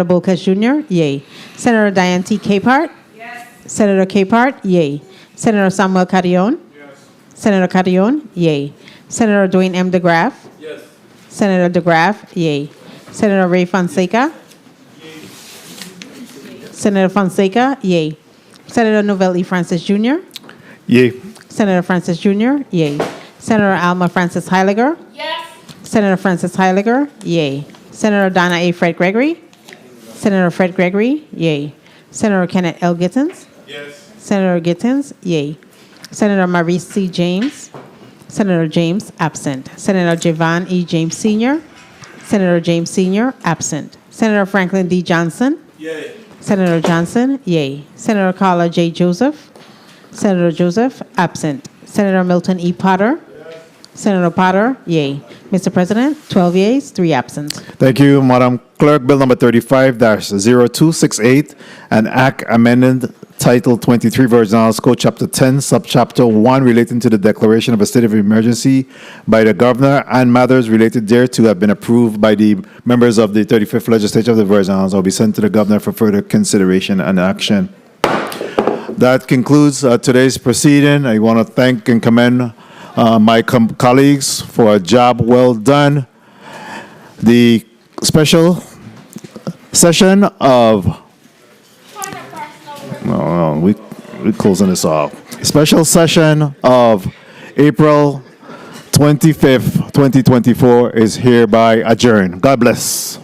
Bocage Jr., yay. Senator Diane T. Capehart. Yes. Senator Capehart, yay. Senator Samuel Carrion. Yes. Senator Carrion, yay. Senator Dwayne M. DeGraff. Yes. Senator DeGraff, yay. Senator Ray Fonseca. Yay. Senator Fonseca, yay. Senator Novell E. Francis Jr. Yay. Senator Francis Jr., yay. Senator Alma Francis Heiliger. Yes. Senator Francis Heiliger, yay. Senator Donna A. Fred Gregory. Senator Fred Gregory, yay. Senator Kenneth L. Gittens. Yes. Senator Gittens, yay. Senator Maurice C. James. Senator James, absent. Senator Javon E. James Sr. Senator James Sr., absent. Senator Franklin D. Johnson. Yay. Senator Johnson, yay. Senator Carla J. Joseph. Senator Joseph, absent. Senator Milton E. Potter. Senator Potter, yay. Mr. President, 12 yeas, 3 absent. Thank you, Madam Clerk. Bill number 35-0268, an act amending Title 23, Virgin Islands Code, Chapter 10, Subchapter 1, relating to the declaration of a state of emergency by the governor and matters related thereto have been approved by the members of the 35th Legislature of the Virgin Islands. Will be sent to the governor for further consideration and action. That concludes today's proceeding. I want to thank and commend my colleagues for a job well done. The special session of we're closing this off. Special session of April 25th, 2024 is hereby adjourned. God bless.